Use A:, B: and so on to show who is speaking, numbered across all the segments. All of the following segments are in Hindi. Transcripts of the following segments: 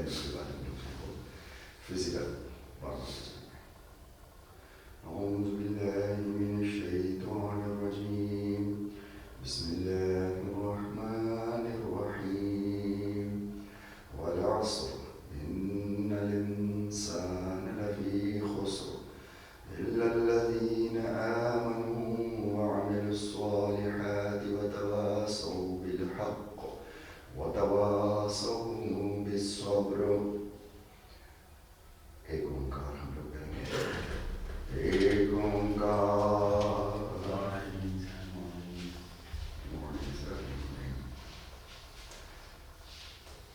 A: उसके बाद हम लोग को फिजिकल वार्म अप जाएंगे। औज़ु बिल्लाहि मिनश शैतानिर रजीम, बिस्मिल्लाहिर्रहमानिर रहीम, वल अस्र इन्नल इंसाना लफी खुस्र इल्लल्लज़ीना आमनू व अमिलुस्सॉलिहाति व तवासौ बिल हक़्क़ व तवासौ बिस्सब्र। एक ओंकार हम लोग करेंगे। एक ओंकार।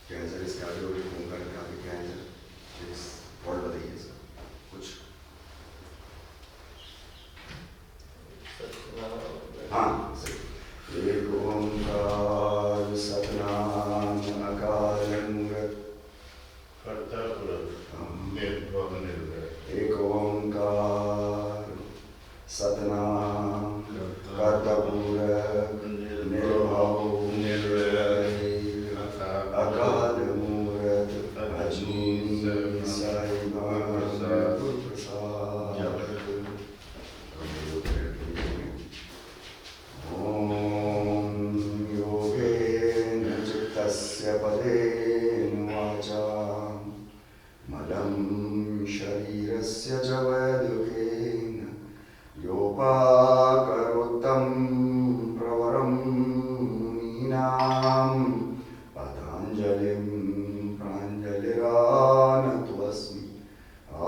A: क्या है सर इसका जो ओंकार का क्या है सर? प्लीज वर्ड बताइए सर कुछ। हाँ सर। एक ओंकार सतनाम अकाल मूरत एक ओंकार सतनाम कर्तपूरक निर्भव निर्वैर अकाल मूरत अजूनी साईं प्रसाद। ओम योगेन चित्तस्य पदेन वाचा मलं शरीरस्य च वैदुकेन योपाकरोत्तं प्रवरं मुनीनां पतञ्जलिं प्राञ्जलिरानतोऽस्मि।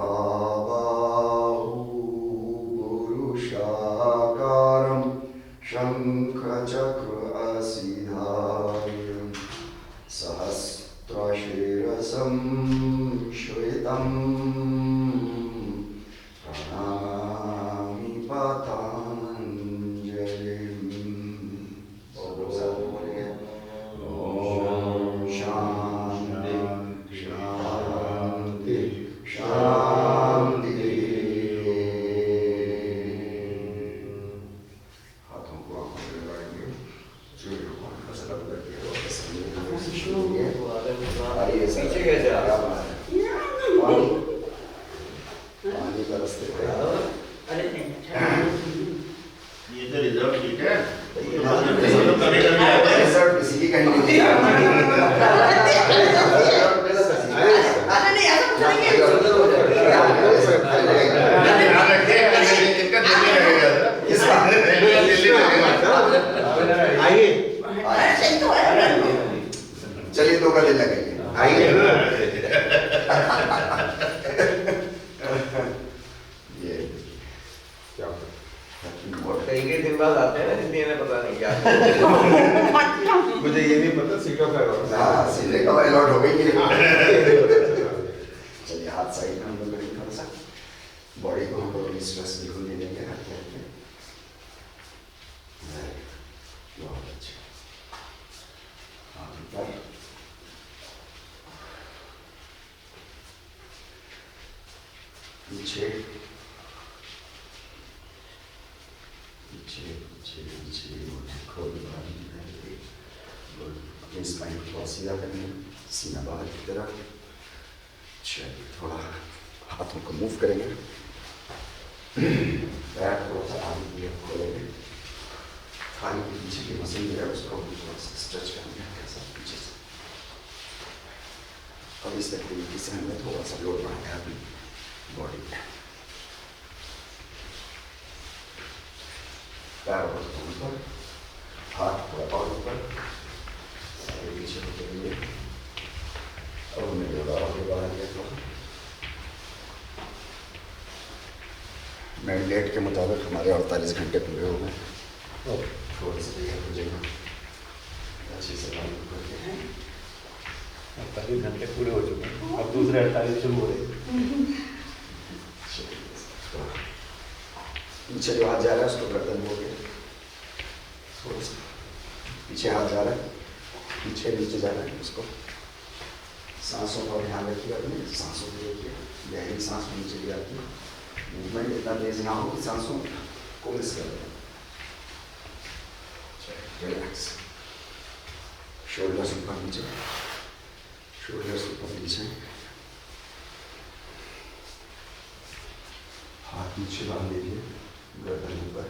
A: आबाहु पुरुषाकारं शङ्खचक्र असिधार्यं सहस्रशीर्षं श्वेतं प्रणमामि पतञ्जलिम्। ओम शांति शांति शांति। हाथों को आंखों में लगाएंगे, सूर्य भगवान का सलाम करके आइए सर। पीछे कैसे आ रहा है? पानी बरसते थे।
B: अरे नहीं
C: ये तो रिजर्व सीट है।
A: रिजर्व किसी की कहीं नहीं।
B: अरे नहीं ऐसा कुछ नहीं है।
C: ध्यान रखिए इनका दिल्ली लगेगा।
A: किसका?
C: आइए
B: अरे सही तो है।
A: चलिए दो गले लगाइए। आइए। ये क्या
D: और कई दिन बाद आते हैं ना, हिंदी में पता नहीं क्या। मुझे ये नहीं पता सीटों का।
A: हाँ सीधे का अलॉट हो गई। चलिए हाथ साइड में हम लोग करेंगे, थोड़ा सा बॉडी को हम लोग स्ट्रेस बिल्कुल नहीं देंगे। हल्के हल्के। बहुत अच्छा। हाथ ऊपर। पीछे पीछे पीछे पीछे खोल अपने स्पाइन को थोड़ा सीधा करेंगे, सीना बाहर की तरफ। चलिए थोड़ा हाथों को मूव करेंगे, पैर थोड़ा सा आगे की ओर खोलेंगे, थाली के पीछे की मसल जो है उसको थोड़ा सा स्ट्रेच करेंगे कैसा पीछे से। अब इस तरीके से हमने थोड़ा सा लोड बढ़ाया अपनी बॉडी पे। पैर और ऊपर, हाथ थोड़ा और ऊपर, आगे पीछे होते हुए। अब हमने जोड़ा और बढ़ा दिया थोड़ा। मैंडेट के मुताबिक हमारे 48 घंटे पूरे हो गए। थोड़ी सी देर हो जाएगा, अच्छी से काम करते हैं।
E: 48 घंटे पूरे हो चुके हैं, अब दूसरे 48 शुरू हो रहे हैं।
A: पीछे जो हाथ जा रहा है उसको गर्दन हो गया, थोड़ा सा पीछे हाथ जा रहा है, पीछे नीचे जा रहा है उसको। सांसों का ध्यान रखिए, अपने सांसों को देखिए, गहरी सांस नीचे भी आती है। मूवमेंट इतना तेज ना हो कि सांसों को मिस कर दें। रिलैक्स, शोल्डर्स ऊपर नीचे, शोल्डर्स ऊपर नीचे, हाथ नीचे बांध लीजिए, गर्दन ऊपर,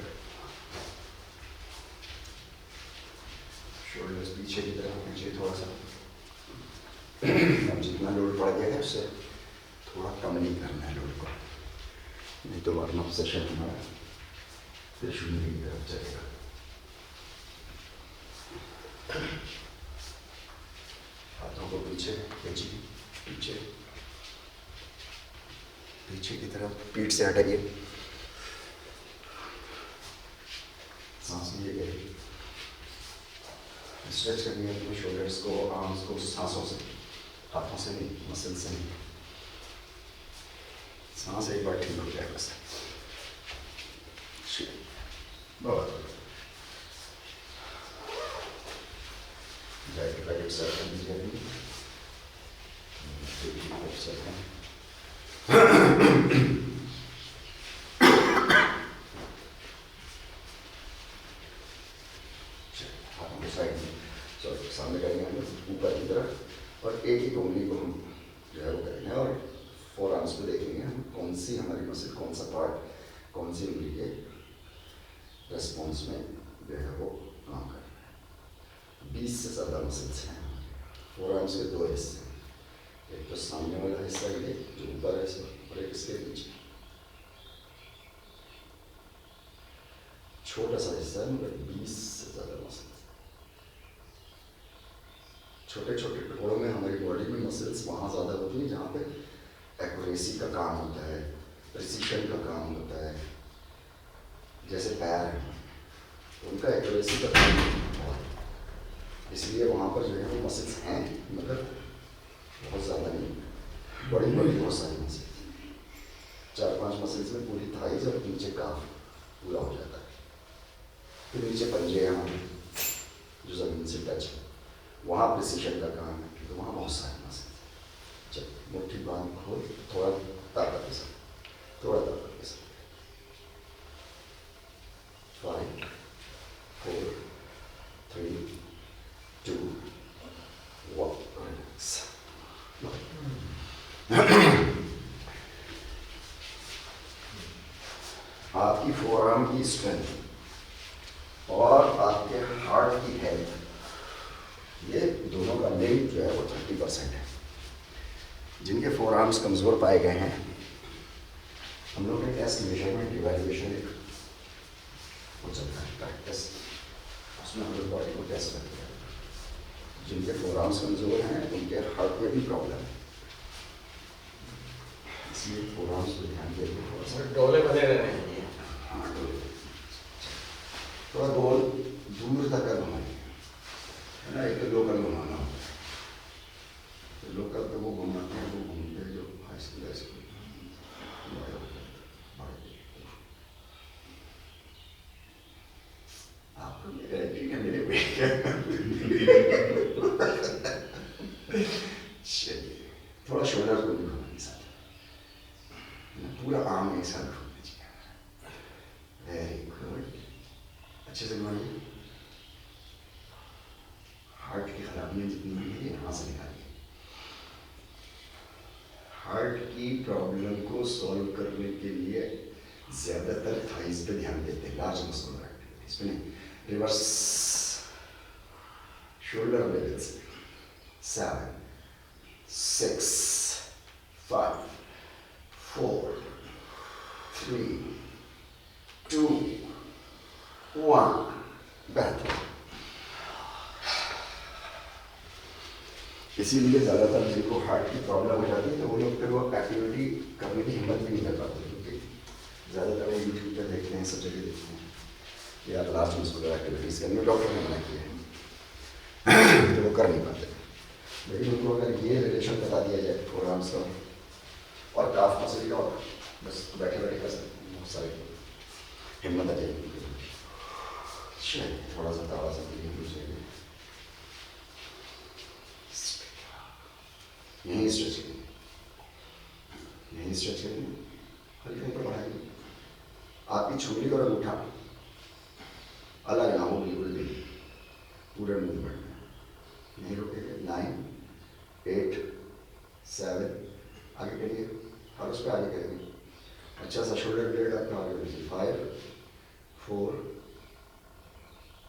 A: शोल्डर्स पीछे की तरफ, पीछे थोड़ा सा। अब जितना लोड पड़ गया है उससे थोड़ा कम नहीं करना है लोड को, नहीं तो वार्म अप सेशन हमारा फिर शून्य की तरफ चलेगा। हाथों को पीछे खींचिए, पीछे पीछे की तरफ, पीठ से हटाइए, सांस लीजिए, स्ट्रेच करिए अपने शोल्डर्स को, आर्म्स को, सांसों से, हाथों से नहीं, मसल से नहीं। सांस एक बार ठीक हो जाए बस। बहुत राइट साइड कर दीजिए अभी, लेफ्ट साइड में। हाथों के साइड में, सॉरी सामने करेंगे हम ऊपर की तरफ, और एक ही उंगली को हम जो है वो करेंगे, और फोर आर्म्स को देखेंगे हम कौन सी हमारी मसल, कौन सा पार्ट, कौन सी उंगली के रेस्पॉन्स में जो है वो काम कर रहा है। 20 से ज़्यादा मसल्स हैं फोर आर्म्स के, दो हिस्से हैं, एक तो सामने वाला हिस्सा ये जो ऊपर है इसमें, और एक इसके नीचे छोटा सा हिस्सा है, मगर 20 से ज़्यादा मसल्स। छोटे छोटे टुकड़ों में हमारी बॉडी में मसल्स वहाँ ज़्यादा होती हैं जहाँ पे एक्यूरेसी का काम होता है, प्रिसीशन का काम होता है। जैसे पैर हैं, उनका एक्यूरेसी का काम बहुत, इसलिए वहाँ पर जो है वो मसल्स हैं, मगर बहुत ज़्यादा नहीं, बड़ी बड़ी बहुत सारी मसल्स, 4-5 मसल्स में पूरी थाइज और नीचे काफ पूरा हो जाता है। फिर नीचे पंजे हैं हमारे जो ज़मीन से टच है, वहाँ प्रिसीशन का काम है, तो वहाँ बहुत सारे मसल्स। जब मुट्ठी बांध खोल, थोड़ा ताकत के साथ, थोड़ा ताकत के साथ। 5, 4, 3, 2, 1, relax. आपकी फोरआर्म की स्ट्रेंथ और आपके हार्ट की हेल्थ, ये दोनों का लिंक जो है वो 30% है। जिनके फोरआर्म्स कमज़ोर पाए गए हैं, हम लोग ने टेस्ट मेजरमेंट इवैल्यूएशन एक हो सकता है प्रैक्टिस, उसमें हम लोग बॉडी को टेस्ट करते हैं। जिनके फोरआर्म्स कमज़ोर हैं उनके हार्ट में भी प्रॉब्लम है, इसलिए फोरआर्म्स को ध्यान देकर थोड़ा सा
D: डोले बने रहने चाहिए।
A: हाँ, थोड़ा गोल दूर तक का घुमाइए, है ना। एक तो लोकल घुमाना होता है, तो लोकल तो वो घुमाते हैं, वो घूमते हैं जो हाई स्कूल आपको मेरे एंट्री का मेरे वेट चलिए, थोड़ा शोल्डर को भी घुमाने साथ, पूरा आर्म एक साथ घूमना चाहिए। वेरी गुड, अच्छे से घुमाइए। हार्ट की खराबियाँ जितनी भी है यहाँ से निकालिए। हार्ट की प्रॉब्लम को सॉल्व करने के लिए ज़्यादातर थाइज पे ध्यान देते हैं, लार्ज मस्कुलर एक्टिविटीज पे नहीं, रिवर्स शोल्डर लेवल से। 7, 6, 5, 4, 3, 2, 1, बेहतर। इसीलिए ज़्यादातर जिनको हार्ट की प्रॉब्लम हो जाती है तो वो लोग फिर वो एक्टिविटी करने की हिम्मत भी नहीं कर पाते, क्योंकि ज़्यादातर वो यूट्यूब पर देखते हैं, सब जगह देखते हैं कि यार लार्ज मस्कुलर एक्टिविटीज़ करनी, डॉक्टर ने मना किया है तो वो कर नहीं पाते। लेकिन उनको अगर ये रिलेशन बता दिया जाए फोरआर्म्स का और काफ मसल का, और बस बैठे बैठे कर सकते हैं, बहुत सारे हिम्मत आ जाएगी। चलिए थोड़ा सा तावा सा चाहिए, यहीं स्ट्रेच करेंगे, यहीं स्ट्रेच करेंगे, हल्के ऊपर बढ़ाएंगे। आपकी छुरी और अंगूठा अलग ना हो, बिल्कुल भी पूरे मूवमेंट में नहीं रुकेंगे। 9, 8 7 आगे करिए और उस पर आगे करेंगे अच्छा सा शोल्डर ब्लेड अपना आगे लीजिए 5 4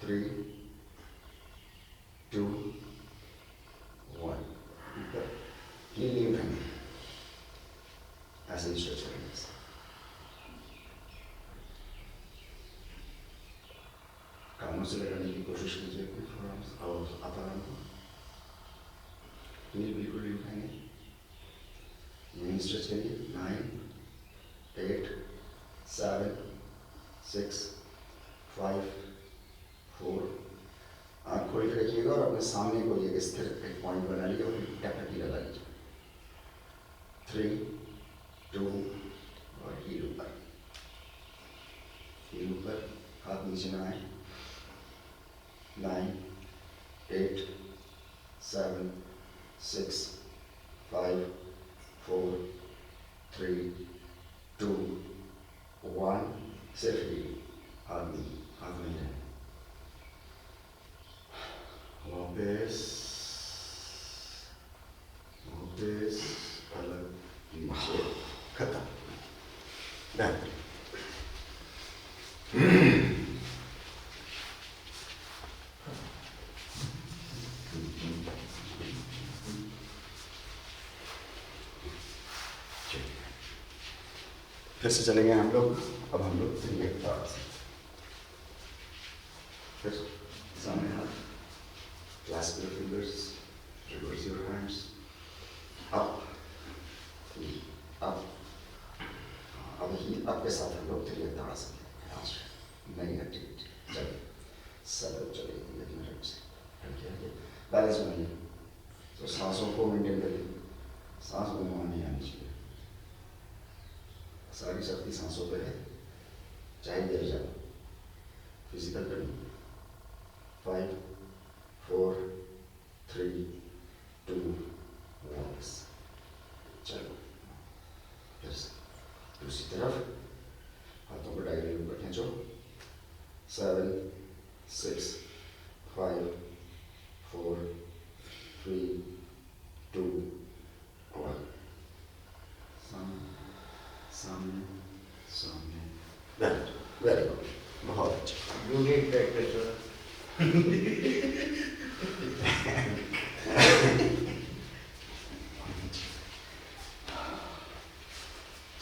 A: 3 2 1 ऊपर ये नहीं उठाएंगे ऐसे ही स्ट्रेच करेंगे कानों से लगाने की कोशिश कीजिए और अपाराम को नील बिल्कुल नहीं उठाएंगे यहीं स्ट्रेच करिए 9 8 7 6 5 4 आँख खोल के रखिएगा और अपने सामने को एक स्थिर एक पॉइंट बना लीजिए और टैपी लगा लीजिए 3 2 और हील ऊपर हाथ नीचे ना आए 9 8 7 6 5 4 3 2 1 सिर्फ हील हाथ नहीं है वापस अलग नीचे खत्म बेहतर फिर से चलेंगे हम लोग अब हम लोग फिर सामने हाथ clasp your fingers, reverse your hands, up, अब ही आपके साथ हम लोग त्रिय ताड़ासन नहीं हटी चलिए सरल चलिए लेकिन रंग से बैलेंस बनाइए तो सांसों को मेंटेन करिए सांस बनवाना नहीं आनी चाहिए सारी शक्ति सांसों पे है चाहे गिर जाओ फिजिकल करिए 5 4 3 2 1 चलो फिर से दूसरी तरफ हाथों को डायरेक्ट ऊपर खींचो 7 6 5 4 3 2 1 सामने वेरी गुड बहुत अच्छा
D: यूनिक प्रैक्टिस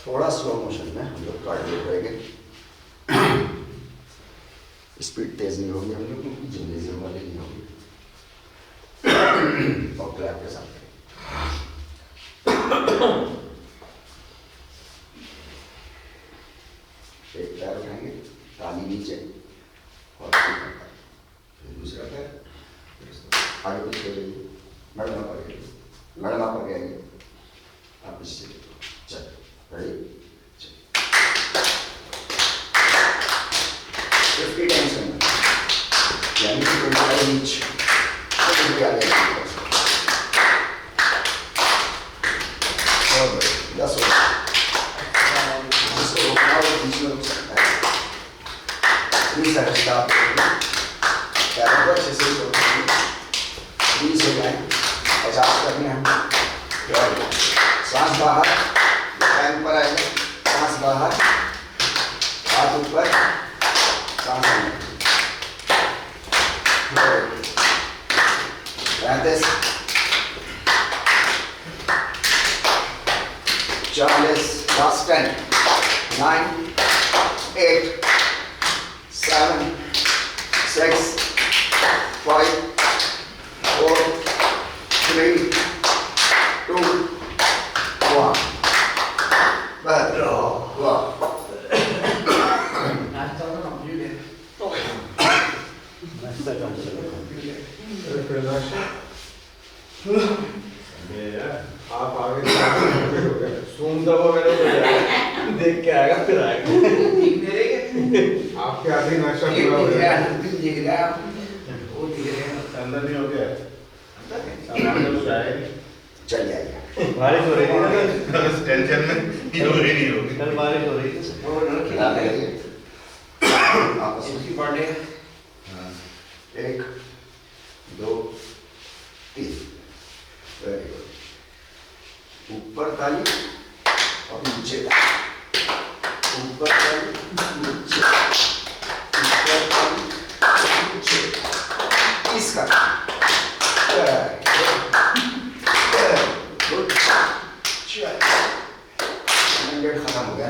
A: थोड़ा स्लो मोशन में हम लोग कार्डियो करेंगे स्पीड तेज नहीं होगी हम लोग क्योंकि जिम्नेजियम वाली नहीं होगी और क्लैप के साथ एक पैर उठाएंगे ताली नीचे और फिर दूसरा पैर आगे पीछे हो जाइए मैडम आप आगे आइए आप पीछे चल रेडी 50 times यानी कि 25 इंच आगे और 10 जिसको रोकना हो बीच में रुक सकता है प्लीज स्टॉप पैरों को अच्छे से छोड़िए 20 हो जाए 50 करने हैं सांस बाहर पैन पर आएगा सांस बाहर हाथ ऊपर सांस अंदर 40 last 10 9 8 7 6 5 4 3 2 1 better wow
D: आप आगे सूम दबो मैंने देख के आएगा फिर आएगा आपके आगे नक्शा पूरा हो गया
C: अंदर नहीं हो गया सामान तो आए
A: चल जाएगा
E: बारिश हो रही थी ना
C: उस टेंशन में ये हो ही नहीं होगी
E: कल बारिश हो रही थी
A: खिलाने लगे आपस में
B: बर्थडे
A: 1 2 3 वेरी गुड ऊपर ताली और नीचे ऊपर ताली नीचे ऊपर ताली नीचे इसका गुड चल खत्म हो गया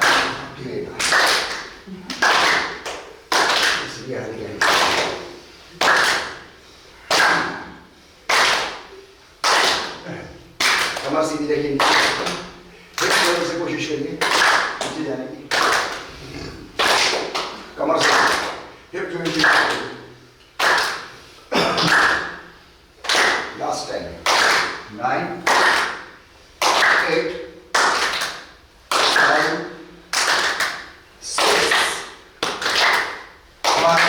A: गिरेगा इसलिए हल गया कमर सीधी रखिए नीचे से कोशिश करिए नीचे जाने की कमर से हिप जॉइंट लास्ट टाइम 9 8 5 6 5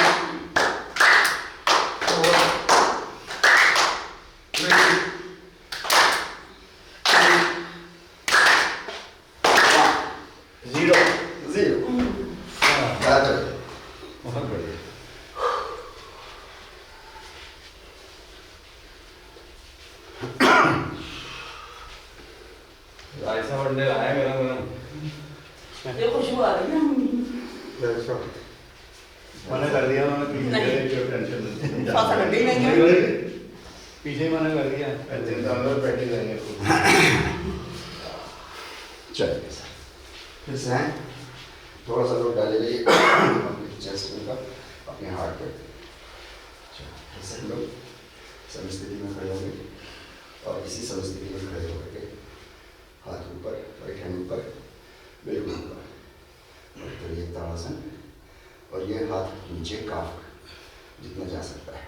A: 4 3 0
E: बहुत बढ़िया।
D: ऐसा बंडल आया गरम गरम।
B: ये खुशबू आ रही है
E: मना कर दिया उन्होंने पीछे
B: नहीं।
E: जो टेंशन
B: साथ में भी नहीं है।
E: पीछे ही मना कर दिया।
C: दिन तो अंदर बैठी रहेंगे
A: चलिए सर फिर से हैं थोड़ा सा लोड डाले जाइए अपने चेस्ट में का अपने हार्ट पे फिर से हम लोग समस्थिति में खड़े होंगे और इसी समस्थिति में खड़े होकर के हाथ ऊपर राइट हैंड ऊपर बिल्कुल ऊपर और फिर ये ताड़ासन और ये हाथ नीचे काफ जितना जा सकता है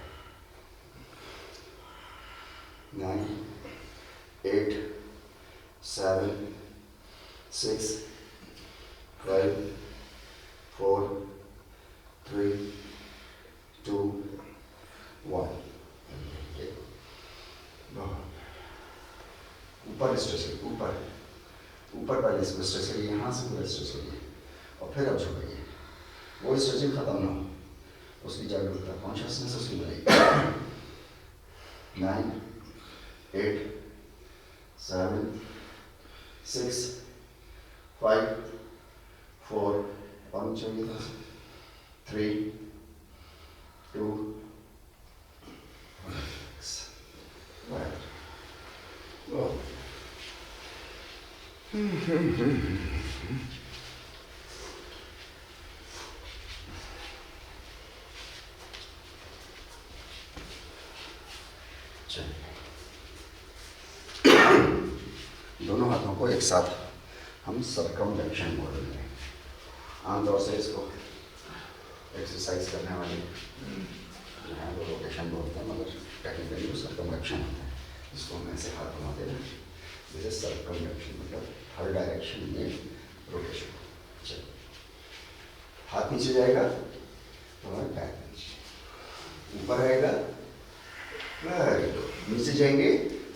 A: 9 8 7 6 5 4 3 2 1 ऊपर स्ट्रेच करिए ऊपर पहले इसको स्ट्रेच करिए यहाँ से पूरा स्ट्रेच करिए और फिर अब झुकाइए वो स्ट्रेचिंग खत्म ना हो उसकी जागरूकता कॉन्शियसनेस उसकी बनेगी 9 8 7 6 5 4 और चाहिए 3 2 right. Go. दोनों हाथों को एक साथ हम सर्कमवेंशन बोल रहे हैं आमतौर से इसको एक्सरसाइज करने वाले यहाँ वो रोटेशन बोलते हैं मगर टेक्निकली वो सर्कमवेंशन होता है इसको हम ऐसे हाथ घुमाते हैं जैसे सर्कमवेंशन मतलब हर डायरेक्शन में रोटेशन चलो हाथ नीचे जाएगा तो हमारे बैक नीचे ऊपर आएगा नीचे जाएंगे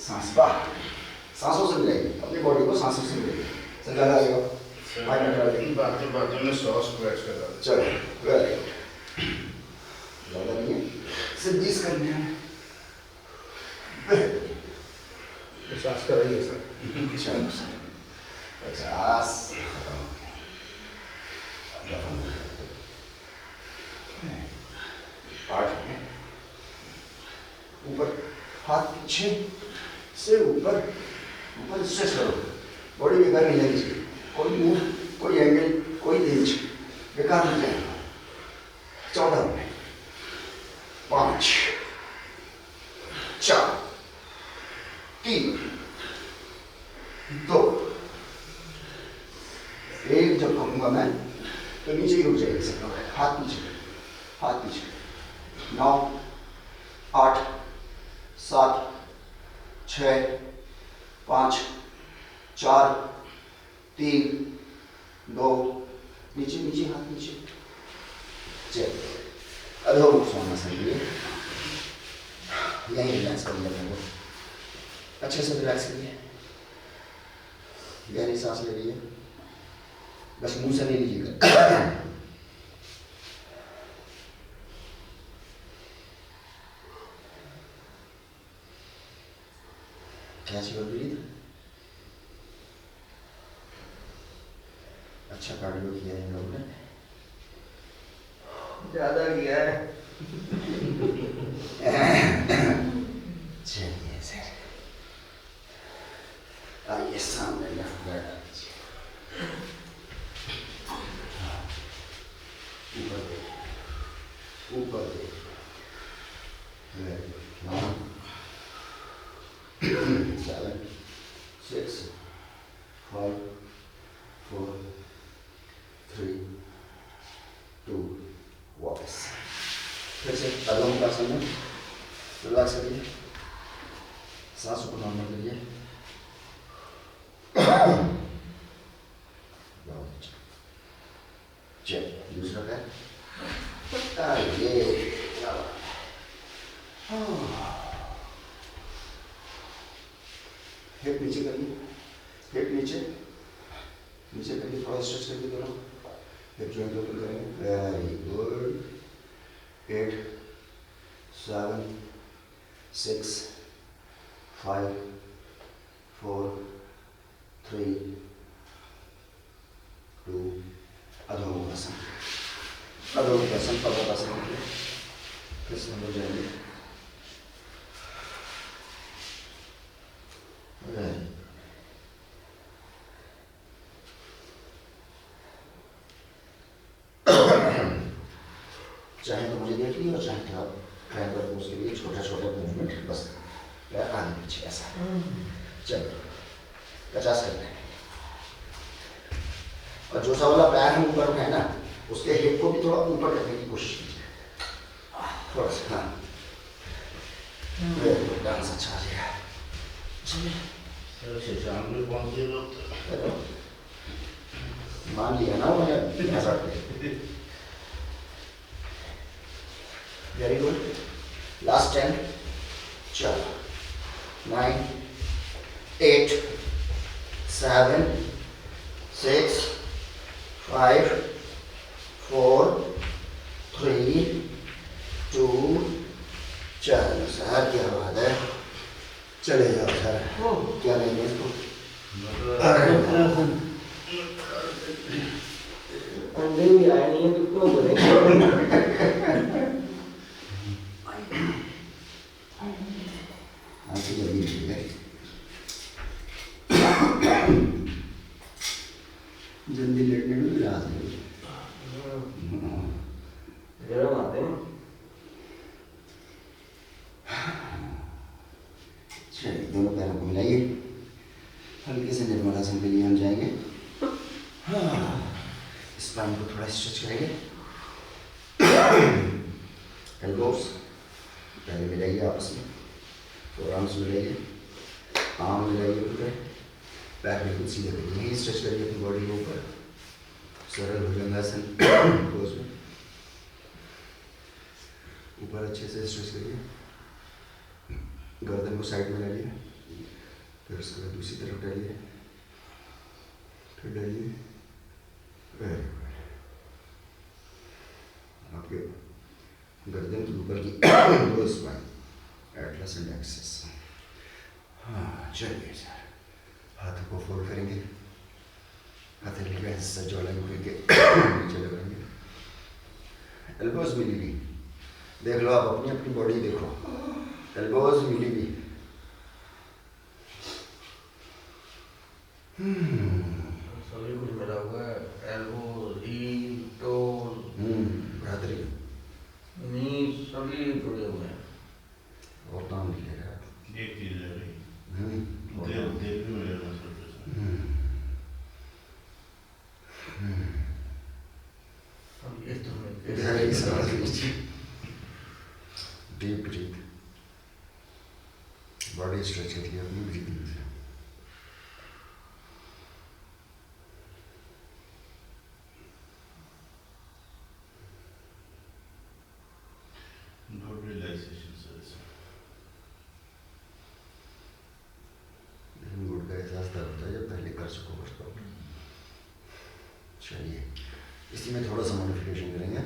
A: सांस बाहर सांसों से मिलाएंगे अपनी बॉडी को सांसों से मिलाएंगे समझा आएगा
C: बातों में सॉस स्क्वैट्स कर रहा है
A: चलो वेरी गुड ज़्यादा नहीं है सिर्फ 20 करने हैं
C: सांस कर रही है सर
A: चलो सर 50 8 ऊपर हाथ पीछे से ऊपर ऊपर स्ट्रेच करो बॉडी बेकार नहीं जानी चाहिए कोई मूव कोई एंगल कोई रेंज बेकार नहीं जाएगा 14 में 5 4 3 2 1 जब कहूँगा मैं तो नीचे ही रुक जाएगी सब लोग हाथ पीछे 9 8 7 6 5 4 3 2 नीचे नीचे हाथ नीचे चलिए अधोमुख स्वानासन के लिए यहीं रिलैक्स करिए अपने को अच्छे से रिलैक्स करिए गहरी सांस ले लीजिए बस मुंह से नहीं लीजिएगा कैच योर ब्रीथ अच्छा कार्डियो किया है इन लोगों ने।
D: ज्यादा किया है।
A: चलिए सर, आइए सामने लेफ्ट बैक आ लीजिए। ऊपर देखिए, ऊपर देखिए। Very good. 7, 6, 5, 4, 3, 2, वापस। फिर से अनुलोम-विलोम में रिलैक्स करिए, सांसों को नॉर्मल करिए। चलिए, दूसरा पैर। आइए, हिप नीचे करिए, हिप नीचे, नीचे करिए, थोड़ा स्ट्रेच करिए दोनों, हिप जॉइंट ओपन करेंगे। Very good. 8, 7, 6, 5, 4, 3, 2, अधोमुखासन, अधोमुखासन, पद्मासन। फिर से हम लोग जाएंगे। चाहे तो मुझे देख लीजिए और चाहे तो आप ट्राई कर उसके लिए छोटा छोटा मूवमेंट बस आगे पीछे ऐसा। चलिए 50 करते हैं। और जो सा वाला पैर हम ऊपर उठाए ना, उसके हिप को भी थोड़ा ऊपर करने की कोशिश कीजिए, थोड़ा सा। हाँ, डांस अच्छा आ जाएगा।
C: शाम में पहुंचे लोग तो
A: मान लिया ना उन्हें ऐसा। Very good. लास्ट 10। चलो 9, 8, 7, 6, 5, 4, 3, 2। चलो सर, क्या बात है। चले जाओ सर। क्या लेंगे इसको?
D: अंडे भी आए नहीं है तो क्यों बोले?
A: आपकी जल्दी मिल गई, जल्दी लेटने में भी रात है।
D: गरम आते हैं।
A: चलिए दोनों पैरों को मिलाइए, हल्के से निर्मलासन के लिए हम जाएंगे। स्पाइन को थोड़ा स्ट्रेच करेंगे। एल्बोस पहले मिलाइए आपस में, फोरआर्म्स मिलाइए, आर्म मिलाइए पूरे, बैक बिल्कुल सीधे करिए, यही स्ट्रेच करिए अपनी बॉडी को ऊपर। सरल भुजंगासन पोज में ऊपर अच्छे से स्ट्रेच करिए, गर्दन को साइड में डालिए, फिर उसके बाद दूसरी तरफ डालिए, फिर डालिए। आपके गर्दन के ऊपर की दो स्पाइन, एटलस एंड एक्सिस। हाँ चलिए सर, हाथों को फोल्ड करेंगे, हथेली का हिस्सा ज्वालामुखी के नीचे लगाएंगे। एल्बोज मिली भी, देख लो आप अपनी अपनी बॉडी देखो, एल्बोज मिली भी।
D: सभी कुछ मिला हुआ है, एल्बो, हील, टोन,
A: बरादरी,
D: नी सभी जुड़े हुए हैं।
A: और काम मिलेगा।
C: एक चीज है भाई, देख भी मिलेगा सब।
D: अब ये तो मैं
A: गहरी सांस लीजिए, डीप ब्रीथ, बॉडी स्ट्रेच करिए अपनी ब्रीथिंग से।
C: Good relaxation sir.
A: गुड का एहसास तब होता है जब पहले कर चुको वर्कआउट। चलिए इसी में थोड़ा सा मॉडिफिकेशन करेंगे,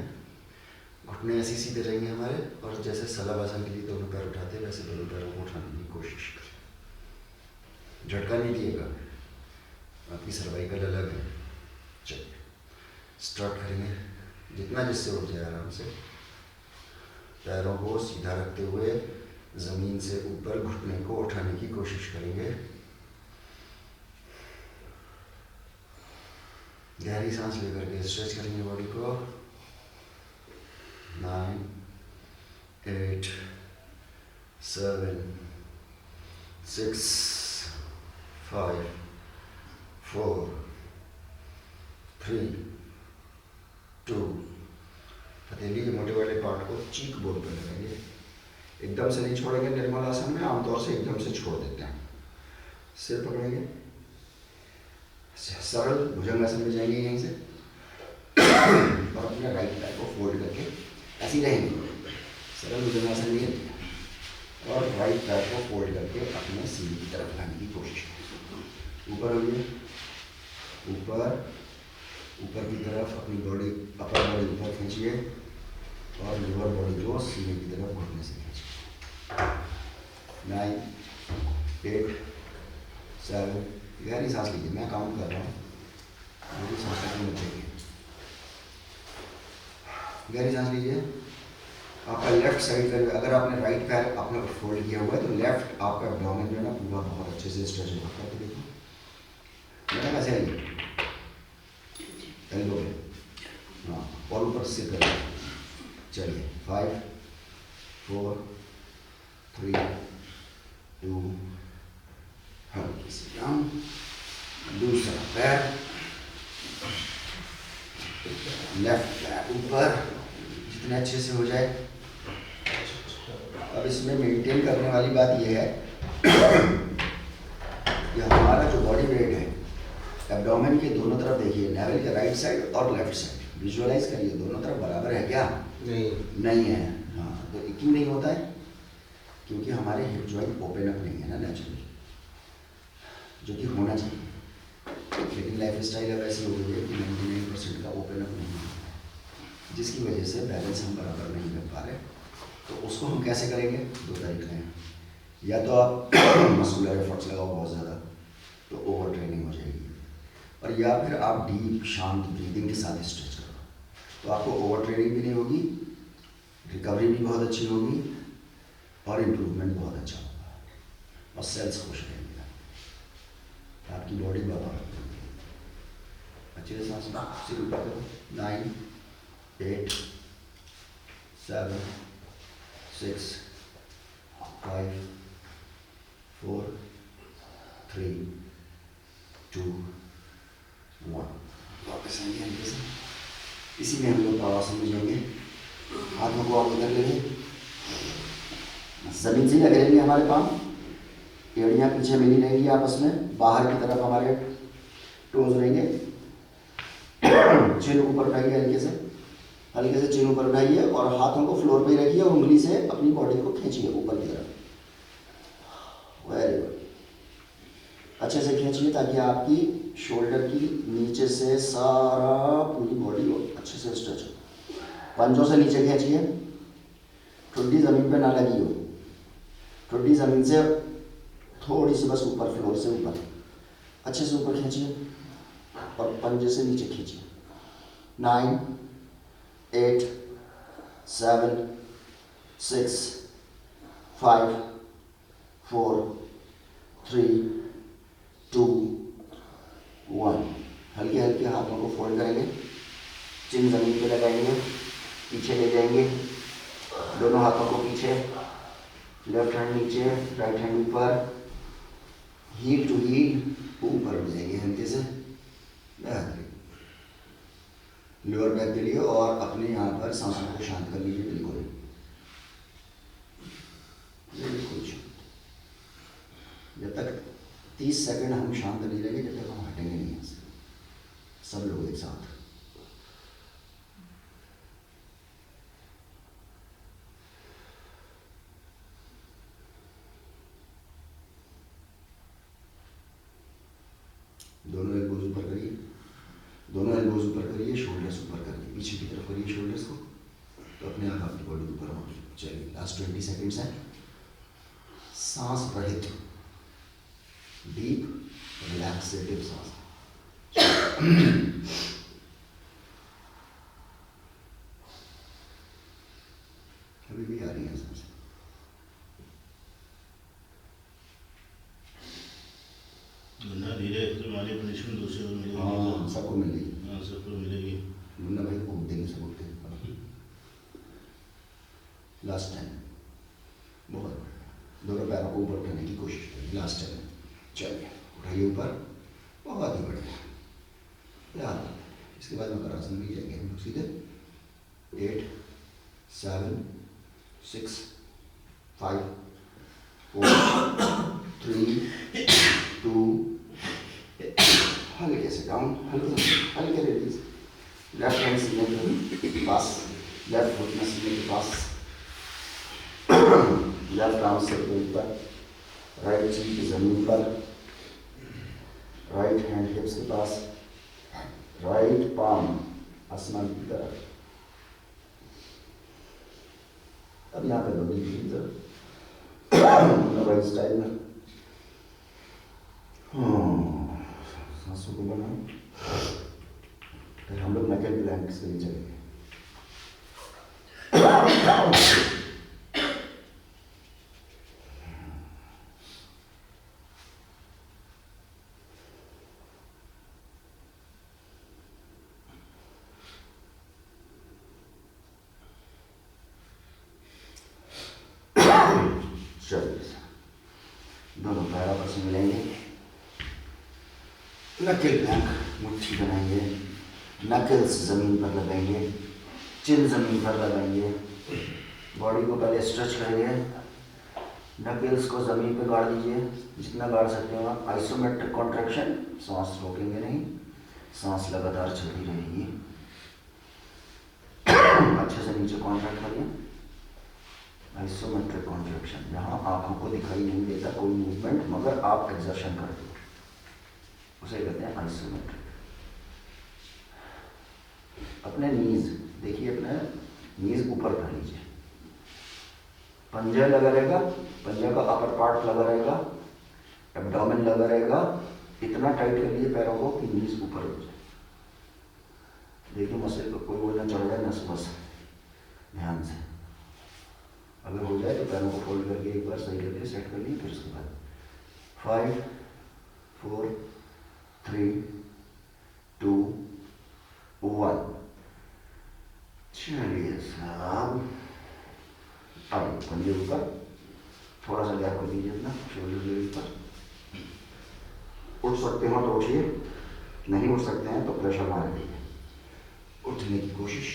A: घुटने ऐसे सीधे रहेंगे हमारे, और जैसे सलाबासन के लिए दोनों पैर उठाते हैं वैसे दोनों पैरों को उठाने की कोशिश करें। झटका नहीं दिएगा, आपकी सर्वाइकल अलग है। चलिए स्टार्ट करेंगे, जितना जिससे उठ जाए आराम से। पैरों को सीधा रखते हुए ज़मीन से ऊपर घुटने को उठाने की कोशिश करेंगे। गहरी सांस लेकर के स्ट्रेच करेंगे बॉडी को। 9, 8, 7, 6, 5, 4, 3, 2। हथेली के मोटे वाले पार्ट को चीक बोन पर लगाएंगे। एकदम से नहीं छोड़ेंगे। निर्मल आसन में आमतौर से एकदम से छोड़ देते हैं। सिर पकड़ेंगे, सरल भुजंगासन में जाएंगे यहीं से और अपने राइट पैर को फोल्ड करके ऐसे ही रहेंगे। सरल भुजंगासन में और राइट पैर को फोल्ड करके अपने सीढ़ी की तरफ लाने की कोशिश करें। ऊपर होइए, ऊपर ऊपर की तरफ अपनी बॉडी, अपर बॉडी ऊपर खींचिए और लोअर बॉडी को सीने की तरफ घुटने से खींचिए। 9, 8, 7। गहरी सांस लीजिए, मैं काउंट कर रहा हूँ, मेरी सांस तक मत देखिए। गहरी सांस लीजिए। आपका लेफ्ट साइड का, अगर आपने राइट पैर आपने फोल्ड किया हुआ है तो लेफ्ट आपका एब्डोमेन जो है ना पूरा बहुत अच्छे से स्ट्रेच होगा। करके देखिए, मेरा कैसे आइए एल्बो में, हाँ, और ऊपर से करिए। चलिए 5, 4, 3, 2। हल्की सी डाउन। दूसरा पैर, लेफ्ट पैर ऊपर, जितने अच्छे से हो जाए। अब इसमें मेंटेन करने वाली बात यह है कि हमारा जो बॉडी वेट है एब्डोमेन के दोनों तरफ देखिए, नेवल के राइट साइड और लेफ्ट साइड विजुअलाइज करिए, दोनों तरफ बराबर है क्या? नहीं है। हाँ, तो क्यों नहीं होता है? क्योंकि हमारे हिप जॉइंट ओपन अप नहीं है ना नेचुरली, जो कि होना चाहिए। लेकिन लाइफ स्टाइल अब ऐसी हो गई है कि 99% का ओपन अप नहीं है, जिसकी वजह से बैलेंस हम बराबर नहीं कर पा रहे। तो उसको हम कैसे करेंगे? 2 तरीके हैं। या तो आप मस्कुलर एफर्ट्स लगाओ बहुत ज़्यादा, तो ओवर ट्रेनिंग हो जाएगी, और या फिर आप डीप शांत ब्रीदिंग के साथ स्ट्रेच करो, तो आपको ओवर ट्रेनिंग भी नहीं होगी, रिकवरी भी बहुत अच्छी होगी और इम्प्रूवमेंट बहुत अच्छा होगा और सेल्स खुश रहेंगे, आपकी बॉडी बराबर अच्छे से सांस सिर ऊपर करो। 9, 8, 7, 6, 5, 4, 3, 2, 1। वापस आएंगे हल्के से। इसी में हम लोग तावासन में जाएंगे। हाथों को आप इधर लेंगे, जमीन से लगे रहेंगे हमारे पाँव, एड़ियाँ पीछे मिली रहेंगी आपस में, बाहर की तरफ हमारे टोज रहेंगे। चिन ऊपर उठाइए, हल्के से चिन ऊपर उठाइए और हाथों को फ्लोर पे ही रखिए और उंगली से अपनी बॉडी को खींचिए ऊपर की तरफ। वेरी गुड, अच्छे से खींचिए ताकि आपकी शोल्डर की नीचे से सारा पूरी बॉडी को अच्छे से स्ट्रेच हो। पंजों से नीचे खींचिए, ठुड्डी ज़मीन पे ना लगी हो, ठुड्डी ज़मीन से थोड़ी सी बस ऊपर, फ्लोर से ऊपर, अच्छे से ऊपर खींचिए और पंजे से नीचे खींचिए। 9, 8, 7, 6, 5, 4, 3, 2, 1। हल्के हल्के हाथों को फोल्ड करेंगे, चिन ज़मीन पे लगाएंगे, पीछे ले जाएंगे, दोनों हाथों को पीछे, लेफ्ट हैंड नीचे, राइट हैंड ऊपर, हील टू हील ऊपर हो जाएंगे हल्के से। लोअर बैक के लिए और अपने यहाँ पर सांसों को शांत कर लीजिए। बिल्कुल बिल्कुल शांत। जब तक 30 सेकंड हम शांत नहीं रहेंगे, जब तक हम हटेंगे नहीं यहाँ से। सब लोग एक साथ। दोनों एल्बोज ऊपर करिए, दोनों एल्बोज ऊपर करिए, शोल्डर्स ऊपर करिए, पीछे की तरफ करिए शोल्डर्स को, तो अपने आप आपकी बॉडी ऊपर होगी। चलिए लास्ट 20 सेकंड्स हैं। सांस रहित डीप रिलैक्सेटिव सांस।
C: हमारी पनिशमेंट दूसरे को मिलेगी।
A: हाँ सबको मिलेगी,
C: हाँ सबको मिलेगी।
A: मुन्ना भाई को देंगे सबको। लास्ट टाइम बहुत बढ़िया, दोनों पैरों को ऊपर उठाने की कोशिश करें। लास्ट टाइम चलिए उठाइए ऊपर, बहुत ही बढ़िया। याद इसके बाद मकर आसन में जाएंगे हम लोग सीधे। 8 7 6 5 4 3 2 हल्के से डाउन, हल्के रिलीज। लेफ्ट हैंड सीने के पास, लेफ्ट फुट में सीने के पास, लेफ्ट आर्म से ऊपर, राइट चीज जमीन पर, राइट हैंड हिप्स के पास, राइट पाम आसमान की तरफ। अब यहाँ पे बदल दीजिए स्टाइल में। सांसों को बनाओ, फिर हम लोग नेकेड प्लैंक्स के लिए चलेंगे। दोनों पैर आपस में मिलेंगे, नकल प्लैंक मुट्ठी बनाएंगे, नकल्स जमीन पर लगाएंगे, चिन जमीन पर लगाएंगे। बॉडी को पहले स्ट्रेच करेंगे, नकल्स को जमीन पे गाड़ दीजिए जितना गाड़ सकते हो आप। आइसोमेट्रिक कॉन्ट्रैक्शन, सांस रोकेंगे नहीं, सांस लगातार चलती रहेगी। अच्छे से नीचे कॉन्ट्रैक्ट करिए। आइसोमेट्रिक कॉन्ट्रैक्शन, जहाँ आंखों को दिखाई नहीं देता कोई मूवमेंट, मगर आप एक्सर्शन करते हो, उसे कहते हैं आइसोमेट्रिक। अपने नीज देखिए, अपने नीज ऊपर कर लीजिए, पंजा लगा रहेगा, पंजा का अपर पार्ट लगा रहेगा, एब्डोमेन लगा रहेगा। इतना टाइट कर लीजिए पैरों को कि नीज ऊपर हो जाए। देखिए मसल को कोई बोलना चढ़ जाए नस बस, ध्यान से। अगर हो जाए तो पैरों को फोल्ड करके एक बार सही करके सेट कर लिए। फिर उसके बाद 5 4 3 2 1। चलिए साहब, अब पंजे ऊपर, थोड़ा सा गैप कर दीजिए अपना शोल्डर के ऊपर। उठ सकते हो तो उठिए, नहीं उठ सकते हैं तो प्रेशर मार दीजिए। उठने की कोशिश,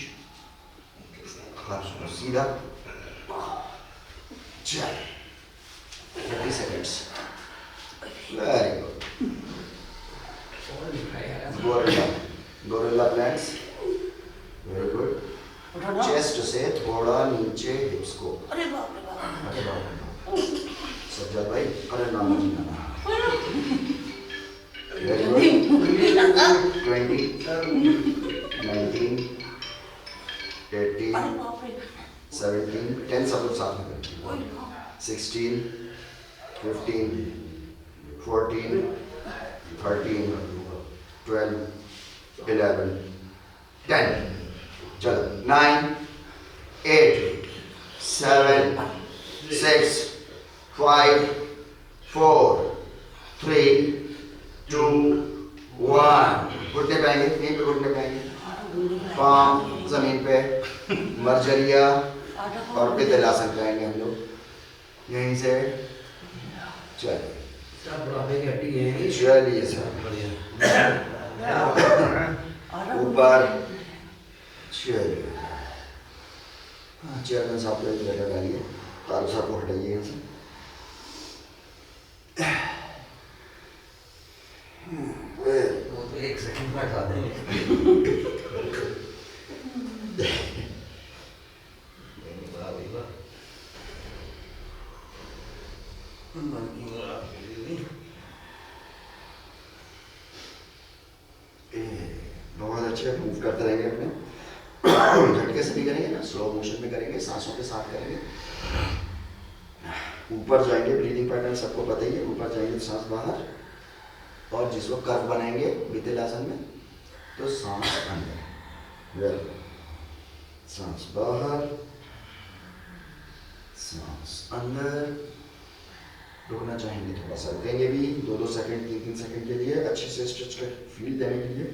A: सीधा। 30 seconds, very good. Gorilla planks, very good. Chest से थोड़ा नीचे हिप्स को।
B: अरे बाप रे बाप।
A: अरे बाप रे, सज्जाद भाई, अरे नाम नहीं आना। Very good. 20 19 18
B: अरे बाप रे।
A: 17 10 सब लोग साथ में करेंगे। 16 15 14 13 12 11 10। चलो 9 8 7 6 5 4 3 2 1। घुटने पाएंगे, यहीं पे घुटने पाएंगे, पाम जमीन पे, मर्जरिया और पितलासन करेंगे हम लोग यहीं से। चलिए चलिए सर, ऊपर चलिए। हाँ चेयरमैन साहब को लेटर डालिए, तारू साहब को हटाइए यहाँ से।
D: वो तो 1 सेकंड में हटा देंगे।
A: बहुत अच्छे मूव करते रहेंगे अपने, झटके से नहीं करेंगे ना, स्लो मोशन में करेंगे, सांसों के साथ करेंगे। ऊपर जाएंगे, ब्रीदिंग पैटर्न सबको पता ही है। ऊपर जाएंगे तो सांस बाहर, और जिस वक्त कर्व बनाएंगे वितलासन में तो सांस अंदर, सांस बाहर, सांस अंदर, रुकना चाहेंगे थोड़ा सा, रुकेंगे भी 2-2 सेकंड 3-3 सेकंड के लिए, अच्छे से स्ट्रेच कर फील देने के लिए।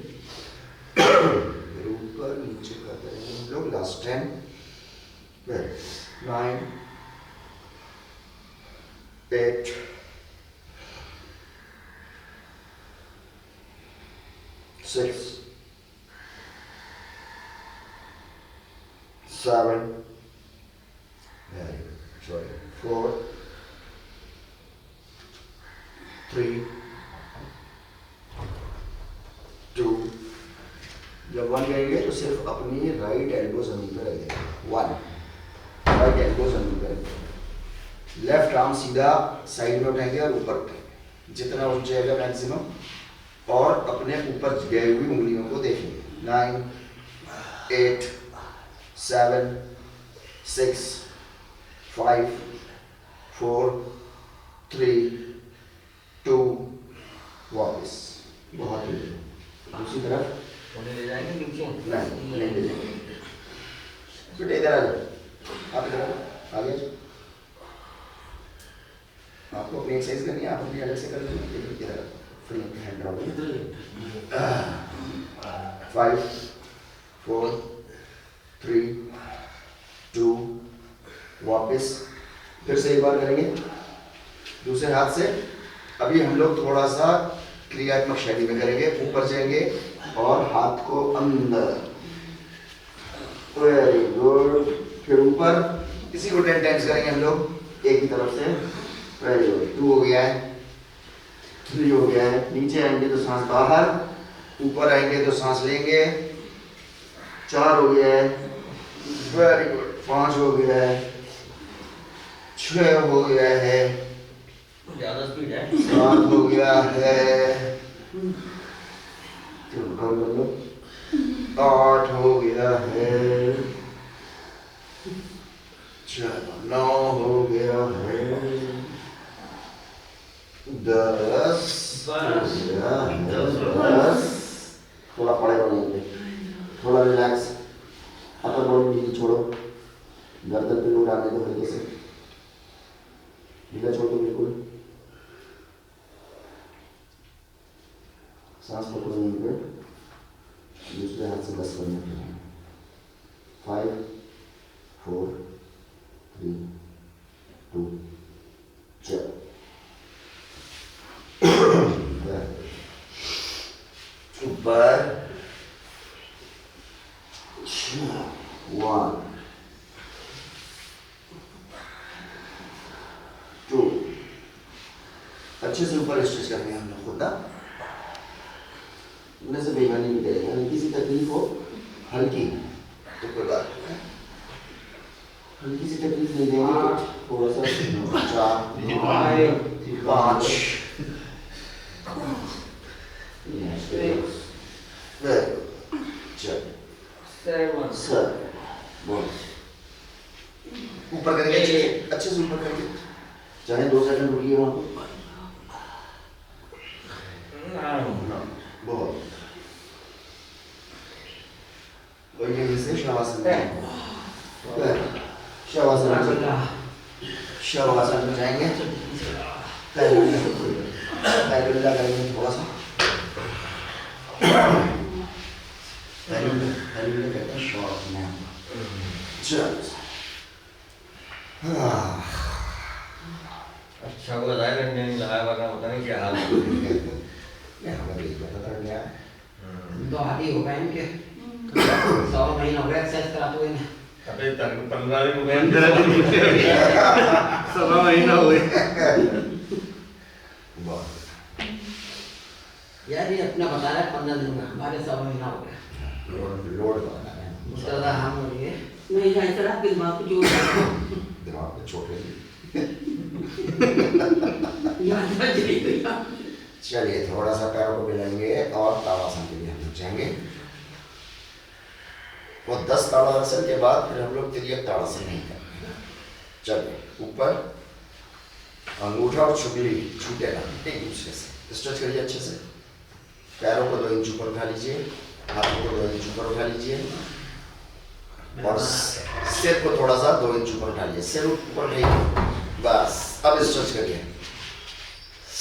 A: फिर ऊपर नीचे करते रहेंगे हम लोग। लास्ट 10, 9, 8, 6, 7, 4, 3, 2, जब 1 करेंगे तो सिर्फ अपनी राइट एल्बो जमीन पर रहेगा। 1, राइट एल्बो जमीन पर, लेफ्ट आर्म सीधा साइड में उठाएंगे और ऊपर उठाएंगे जितना उठ जाएगा मैक्सिमम, और अपने ऊपर गई हुई उंगलियों को देखेंगे। 9, 8, 7, 6, 5, 4, 3, 2, वापस। बहुत ही दूसरी तरफ
D: उन्हें ले जाएंगे नीचे।
A: नहीं ले जाएंगे। बेटा इधर आ जाओ, आप इधर आओ, आगे जाओ। आपको अपनी एक्सरसाइज करनी है, आप अपनी अलग से कर लेंगे। इधर फ्री हैंड ड्रॉप। 5, 4, 3, 2, वापस। फिर से एक बार करेंगे दूसरे हाथ से। अभी हम लोग थोड़ा सा क्रियात्मक शैली में करेंगे। ऊपर जाएंगे और हाथ को अंदर, वेरी गुड। फिर ऊपर, इसी को 10 टाइम्स करेंगे हम लोग एक ही तरफ से। Very good. 2 हो गया है, 3 हो गया है। नीचे आएंगे तो सांस बाहर, ऊपर आएंगे तो सांस लेंगे। 4 हो गया है, वेरी गुड। 5 हो गया है, 6 हो गया है,
D: ज्यादा स्पीड है।
A: 7 हो गया है, 8 हो गया है, 9 हो गया है, 10 हो गया है, 10। थोड़ा पड़ेगा नहीं, थोड़ा रिलैक्स। अपर बॉडी ढीली छोड़ो, गर्दन पे लोड आने दो हल्के से, ढीला छोड़ दो बिल्कुल। सांस पकड़ो यहीं पे, दूसरे हाथ से 10 करने के लिए। 5, 4, 3, 2, चलो। ऊपर 1, 2, अच्छे से ऊपर स्ट्रेच करते हैं हम लोग खुद ना, उन्हें से बेईमानी नहीं करेंगे। हल्की सी तकलीफ हो, हल्की तो कोई बात नहीं, हल्की सी तकलीफ नहीं देंगे तो थोड़ा सा 4, 5, 7, ऊपर करेंगे अच्छे से ऊपर करेंगे, चाहे 2 सेकंड रुकिए वहाँ पर। बहुत से शवासन शवासन में जाएंगे। पैरुल्ला करेंगे थोड़ा सा, पैरुल्ला कहते हैं शॉर्ट में। चलो
D: अच्छा को लगाया करने नहीं लगाया, वरना पता नहीं क्या हाल है।
F: तो आदि हो गए इनके 100 महीना हो गया एक्सरसाइज कराते हुए।
C: अबे 15 दिन हो गए, 15 दिन होते हैं, 16 महीना हो गए।
F: यार ये अपना बता रहा है 15 दिन में, हमारे 100 महीना हो गया।
A: लोड करना है,
F: मुस्तदा हम हो रही है।
B: नहीं जाए सर, आपके दिमाग को जोड़
A: दिमाग पे चोट लगी।
B: याद आ जाएगा।
A: चलिए थोड़ा सा पैरों को मिलाएंगे और ताड़ासन के लिए हम लोग जाएंगे। वो 10 ताड़ासन के बाद फिर हम लोग तिर्यक ताड़ासन नहीं करेंगे। चलिए ऊपर अंगूठा और चुगली छूटे ना एक दूसरे से, स्ट्रेच करिए अच्छे से। पैरों को 2 इंच ऊपर उठा लीजिए, हाथों को 2 इंच ऊपर उठा लीजिए और सिर को थोड़ा सा 2 इंच ऊपर उठा लीजिए। सिर ऊपर उठाइए, बस। अब स्ट्रेच करिए,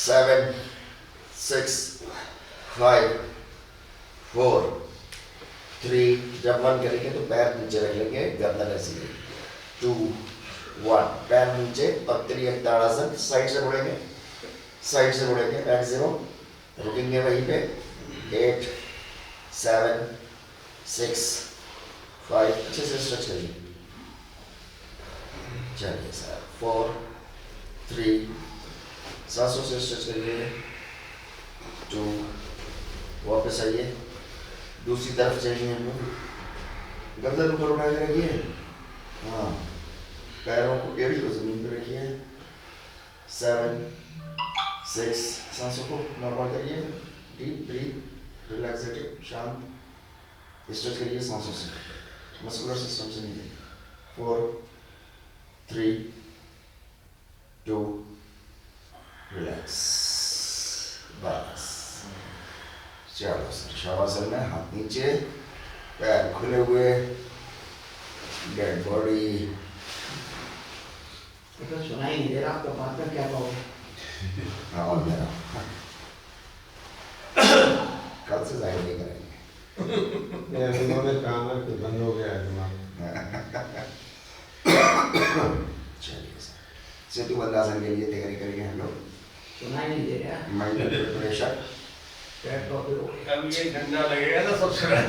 A: 7 6 5 4 3 जब 1 करेंगे तो पैर नीचे रख लेंगे, गर्दन ऐसी 2 1 पैर नीचे और त्रियक ताड़ासन साइड से मुड़ेंगे, साइड से मुड़ेंगे, बैक 0 रुकेंगे वहीं पे 8 7 6 5 अच्छे से स्ट्रेच करिए। चलिए सर 4 3 सांसों से स्ट्रेच करिए 2 वापस आइए, दूसरी तरफ चलिए हम लोग, गर्दन ऊपर उठा के रखिए, हाँ पैरों को एड़ी को जमीन पर रखिए 7 6 सांसों को नॉर्मल करिए, डीप ब्रीथ रिलैक्सेटिव शांत स्ट्रेच करिए सांसों से, मस्कुलर सिस्टम से नहीं, 4 3 2 रिलैक्स, बस चलो सर शवासन में हाथ नीचे, पैर खुले हुए, डेड बॉडी।
F: तो सुनाई नहीं दे रहा आपका बात में क्या कहोगे?
A: और मेरा कल से जाहिर नहीं करेंगे।
C: यार इन्होंने काम है कि बंद हो गया है दिमाग।
A: चलिए सर सेतु बंदासन के लिए तैयारी करेंगे हम लोग,
F: सुनाई नहीं दे रहा,
A: माइंड प्रिपरेशन।
F: पेट तो फिर
C: अब ये ठंडा लगेगा ना सब सुनाई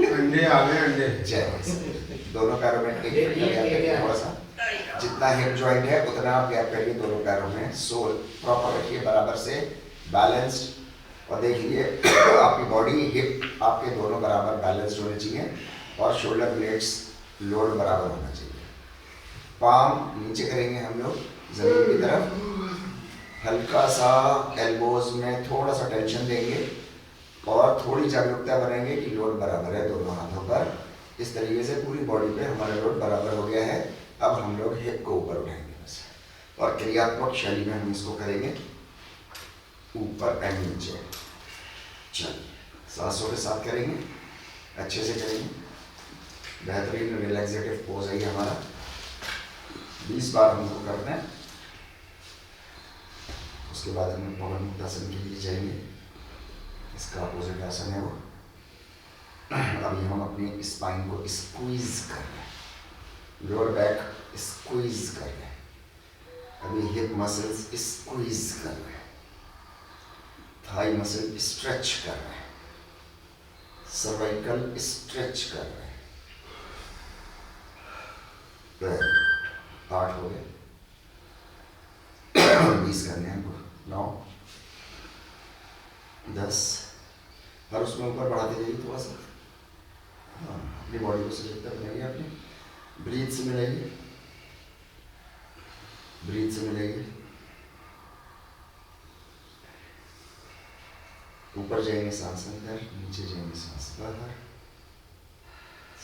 C: अंडे आ गए अंडे।
A: जय सर दोनों पैरों में एक गैप थोड़ा सा, जितना हिप जॉइंट है उतना आप गैप करिए दोनों पैरों में, सोल प्रॉपर रखिए बराबर से बैलेंस्ड, और देखिए आपकी बॉडी हिप आपके दोनों बराबर बैलेंस्ड होने चाहिए और शोल्डर ब्लेड्स लोड बराबर होना चाहिए। पाम नीचे करेंगे हम लोग जमीन की तरफ, हल्का सा एल्बोज में थोड़ा सा टेंशन देंगे और थोड़ी जागरूकता बनाएंगे कि लोड बराबर है दोनों हाथों पर। इस तरीके से पूरी बॉडी पे हमारा लोड बराबर हो गया है। अब हम लोग हिप को ऊपर उठाएंगे बस, और क्रियात्मक शैली में हम इसको करेंगे ऊपर एंड नीचे। चलिए सांसों के साथ करेंगे, अच्छे से करेंगे, बेहतरीन रिलैक्सेटिव पोज है ये हमारा, 20 बार हमको करना है। उसके बाद हम पवन मुक्तासन के लिए जाएंगे, इसका अपोजिट आसन है वो। अभी हम अपनी स्पाइन को स्क्वीज कर रहे हैं, लोअर बैक स्क्वीज कर रहे हैं, अभी हिप मसल्स स्क्वीज कर रहे हैं, थाई मसल स्ट्रेच कर रहे हैं, सर्वाइकल स्ट्रेच कर रहे हैं। 8 हो गए, 20 करने हैं हमको, 9 10, और उसमें ऊपर बढ़ाते जाइए थोड़ा सा। हाँ अपनी बॉडी को सजगता बनाइए, अपने ब्रीथ से मिलाइए, ब्रीथ से मिलाइए, ऊपर जाएंगे सांस अंदर, नीचे जाएंगे सांस बाहर,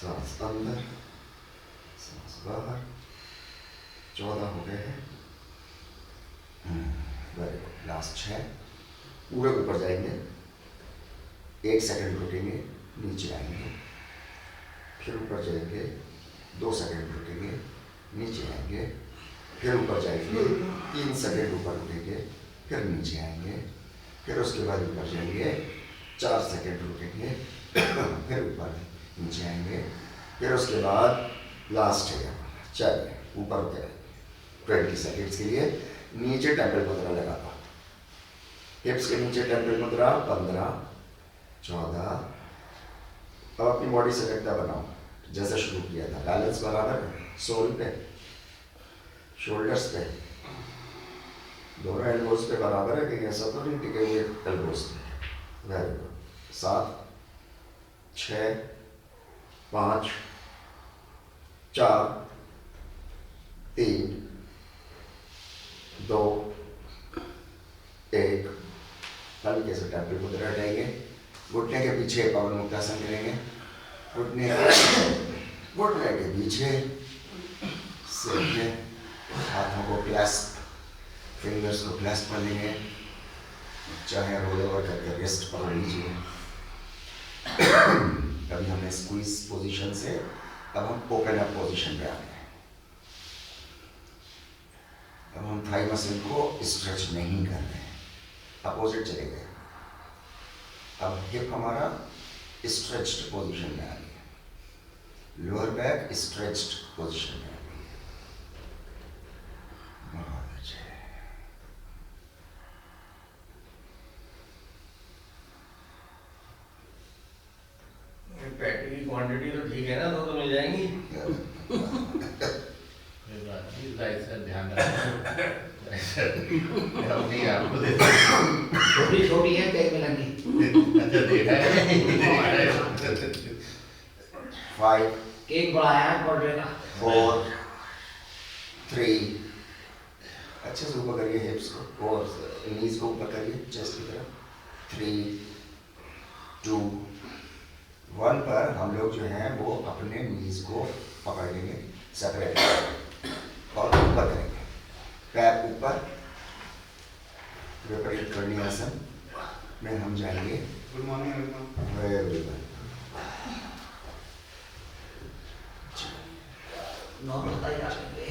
A: सांस अंदर, सांस बाहर। 14 हो गए हैं, वेरी गुड, लास्ट 6, पूरे ऊपर जाएंगे, 1 सेकंड रुकेंगे, नीचे आएंगे, फिर ऊपर जाएंगे, 2 सेकंड रुकेंगे, नीचे आएंगे, फिर ऊपर जाएंगे, 3 सेकंड ऊपर रुकेंगे, फिर नीचे आएंगे, फिर उसके बाद ऊपर जाएंगे, 4 सेकंड रुकेंगे, फिर ऊपर नीचे आएंगे, फिर उसके बाद लास्ट है। चलिए ऊपर उतरे 20 सेकंड्स के लिए, नीचे टेम्पल मुद्रा लगाता, हिप्स के नीचे टेम्पल मुद्रा 15 14। अब अपनी बॉडी से लगता बनाओ जैसे शुरू किया था, बैलेंस बराबर है, सोल पे, शोल्डर्स पे, दोनों एल्बोज पे बराबर है, कहीं ऐसा तो नहीं टिके हुए एल्बोज पे। Very good, 7 6 5 4 3 2 1। हल्के से टेम्पल मुद्रा हटाएंगे, घुटने के पीछे पवन मुक्तासन करेंगे, घुटने के पीछे सिर पे हाथों को क्लैस्प, फिंगर्स को क्लैस्प कर लेंगे, चाहे रोल ओवर करके रिस्ट पकड़ लीजिए। अभी हमने स्क्वीज पोजीशन से अब हम ओपन अप पोजीशन पे आ गए हैं। अब हम थाई मसल को स्ट्रेच नहीं कर रहे हैं, अपोजिट चले गए। अब हिप हमारा स्ट्रेच्ड पोजीशन में आ गया, लोअर बैक स्ट्रेच्ड पोजीशन में आ गई। बहुत अच्छे।
C: पैटी की क्वांटिटी तो ठीक है ना, तो मिल जाएंगी।
E: लाइसेंस ध्यान रखना। अपनी आपको दे
F: छोटी छोटी है कई में लगी।
E: अच्छा देखा है।
A: 5
F: केक बढ़ाया है बर्थडे का।
A: 4 3 अच्छे से ऊपर करिए हिप्स को और नीज को ऊपर करिए चेस्ट की तरफ। 3 2 1 पर हम लोग जो हैं वो अपने नीज को पकड़ लेंगे, सेपरेट और ऊपर करेंगे, पैर ऊपर, विपरीत करनी आसन में हम जाएंगे।
C: Good morning.
A: Very good.
F: Normal तय करेंगे।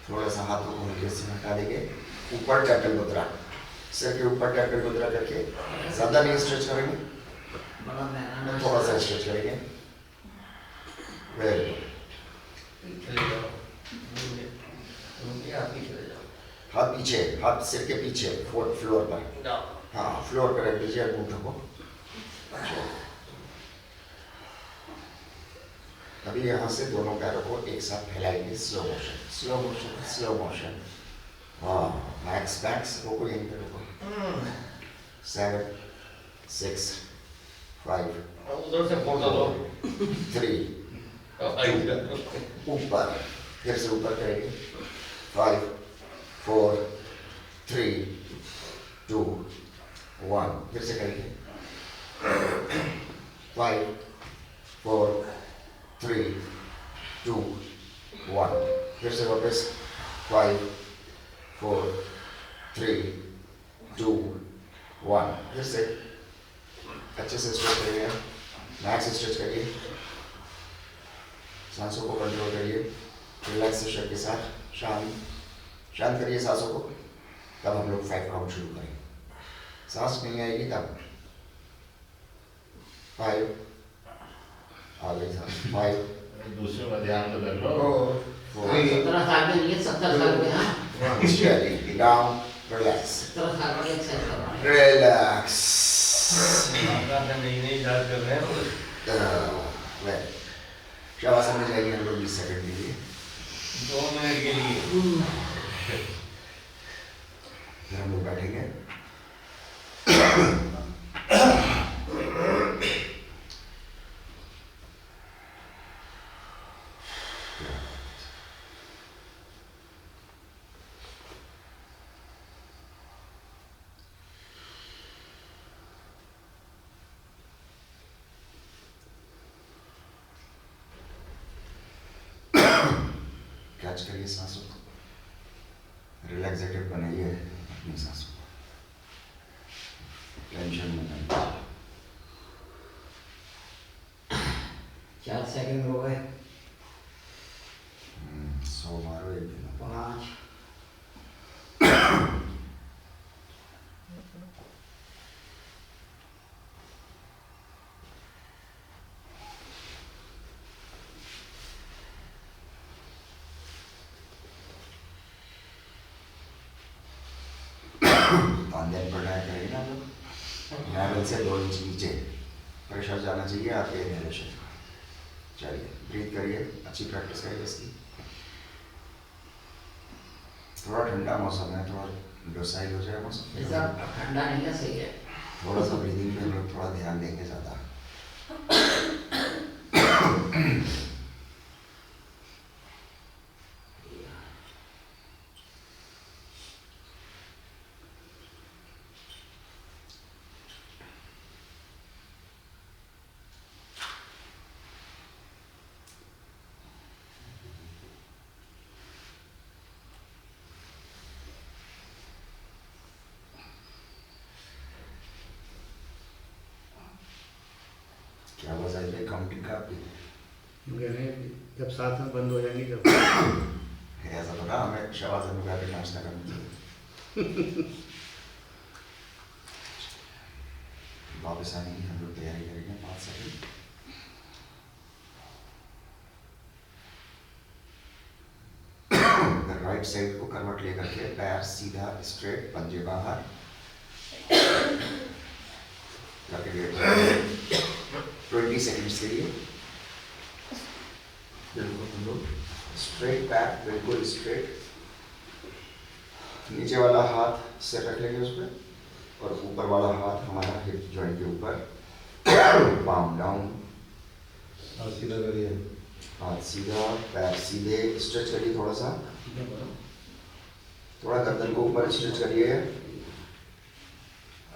A: थोड़ा सा हाथों को हल्के से हटा देंगे, ऊपर टैटल मुद्रा, सिर के ऊपर टैटल मुद्रा करके ज्यादा नहीं स्ट्रेच करेंगे,
F: बड़ा मेहनत है।
A: थोड़ा सा स्ट्रेच करेंगे। Very good.
C: चले जाओ, आप ही चले जाओ।
A: हाथ पीछे, हाथ सिर के पीछे, फ्लोर पर, हाँ फ्लोर पर रख दीजिए अंगूठों को। अभी यहाँ से दोनों पैरों को एक साथ फैलाएंगे, slow motion, slow motion, slow motion. हाँ, मैक्स मैक्स रोको, यहीं पे रोको। 7 6 5
C: उधर से फोटो लो।
A: 3 ऊपर, फिर से ऊपर करेंगे। 5 4 3 2 1 फिर से करेंगे। 5 4 3 2 1 फिर से वापस। 5 4 3 2 1 फिर से अच्छे से स्ट्रेच करिए, मैक्स स्ट्रेच करिए, सांसों को कंट्रोल करिए, रिलैक्सेशन के साथ शांत करिए सांसों को। तब हम लोग 5 काउंट शुरू करेंगे। सांस नहीं आएगी तब 5 आ गई सांस। 5
E: दूसरों का ध्यान तो कर लो।
A: 4
F: 17 साल में नहीं है, 70 साल में हाँ।
A: Steady, down, relax,
F: 17 साल में एक्सरसाइज कर रहा है।
A: relax।
C: नहीं याद कर रहे हैं।
A: वेल, शवासन में जाइए हम लोग 20 सेकंड के लिए।
C: 2 मिनट के लिए।
A: फिर हम लोग बैठेंगे। कैच करिए सांसों को, रिलैक्सेटिव बनाइए अपनी सांसों को, टेंशन में नहीं।
F: 4 सेकंड हो गए।
A: 100 मारो एक दिन।
F: 5
A: तांदन बढ़ाया करेंगे ना लोग, लेवल से 2 इंच नीचे प्रेशर जाना चाहिए आपके इनहेलेशन। चलिए ब्रीथ करिए, अच्छी प्रैक्टिस करिए इसकी। थोड़ा ठंडा मौसम है, थोड़ा डोसाइल हो जाए मौसम,
F: ऐसा ठंडा नहीं है, सही है।
A: थोड़ा सा ब्रीदिंग पे हम लोग थोड़ा ध्यान देंगे ज़्यादा। क्या आवाज़ आई है काउंटिंग का आपकी?
C: जब साथ में बंद हो जाएंगी जब
A: ऐसा तो ना हमें शहबाज अनवर का भी नाश्ता करना चाहिए। वापस आने की हम लोग तैयारी करेंगे 5 सेकंड। राइट साइड को करवट लेकर के पैर सीधा स्ट्रेट, पंजे बाहर, 20 सेकंड्स के लिए बिल्कुल हम लोग स्ट्रेट, पैर बिल्कुल स्ट्रेट, नीचे वाला हाथ सिर रख लेंगे उस पर और ऊपर वाला हाथ हमारा हिप जॉइंट के ऊपर, पाम डाउन,
C: और सीधा करिए,
A: हाथ सीधा, पैर सीधे, स्ट्रेच करिए थोड़ा सा, थोड़ा गर्दन को ऊपर स्ट्रेच करिए।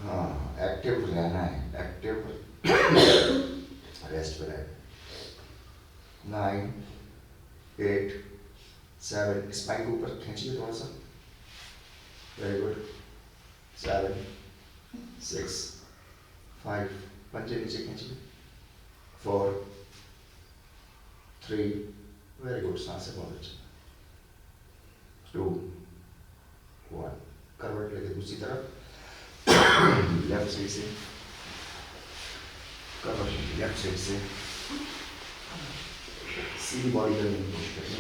A: हाँ, एक्टिव रहना है, एक्टिव रेस्ट पे रहे। 9, 8, 7, स्पाइन को ऊपर खींचिए थोड़ा सा, वेरी गुड। 7, 6, 5, पंजे नीचे खींचिए। 4, 3, वेरी गुड, सांस है बहुत अच्छा। 2, 1, करवट लेके दूसरी तरफ, लेफ्ट साइड से करवट, लेफ्ट साइड से सीधी बॉडी करने की कोशिश करें,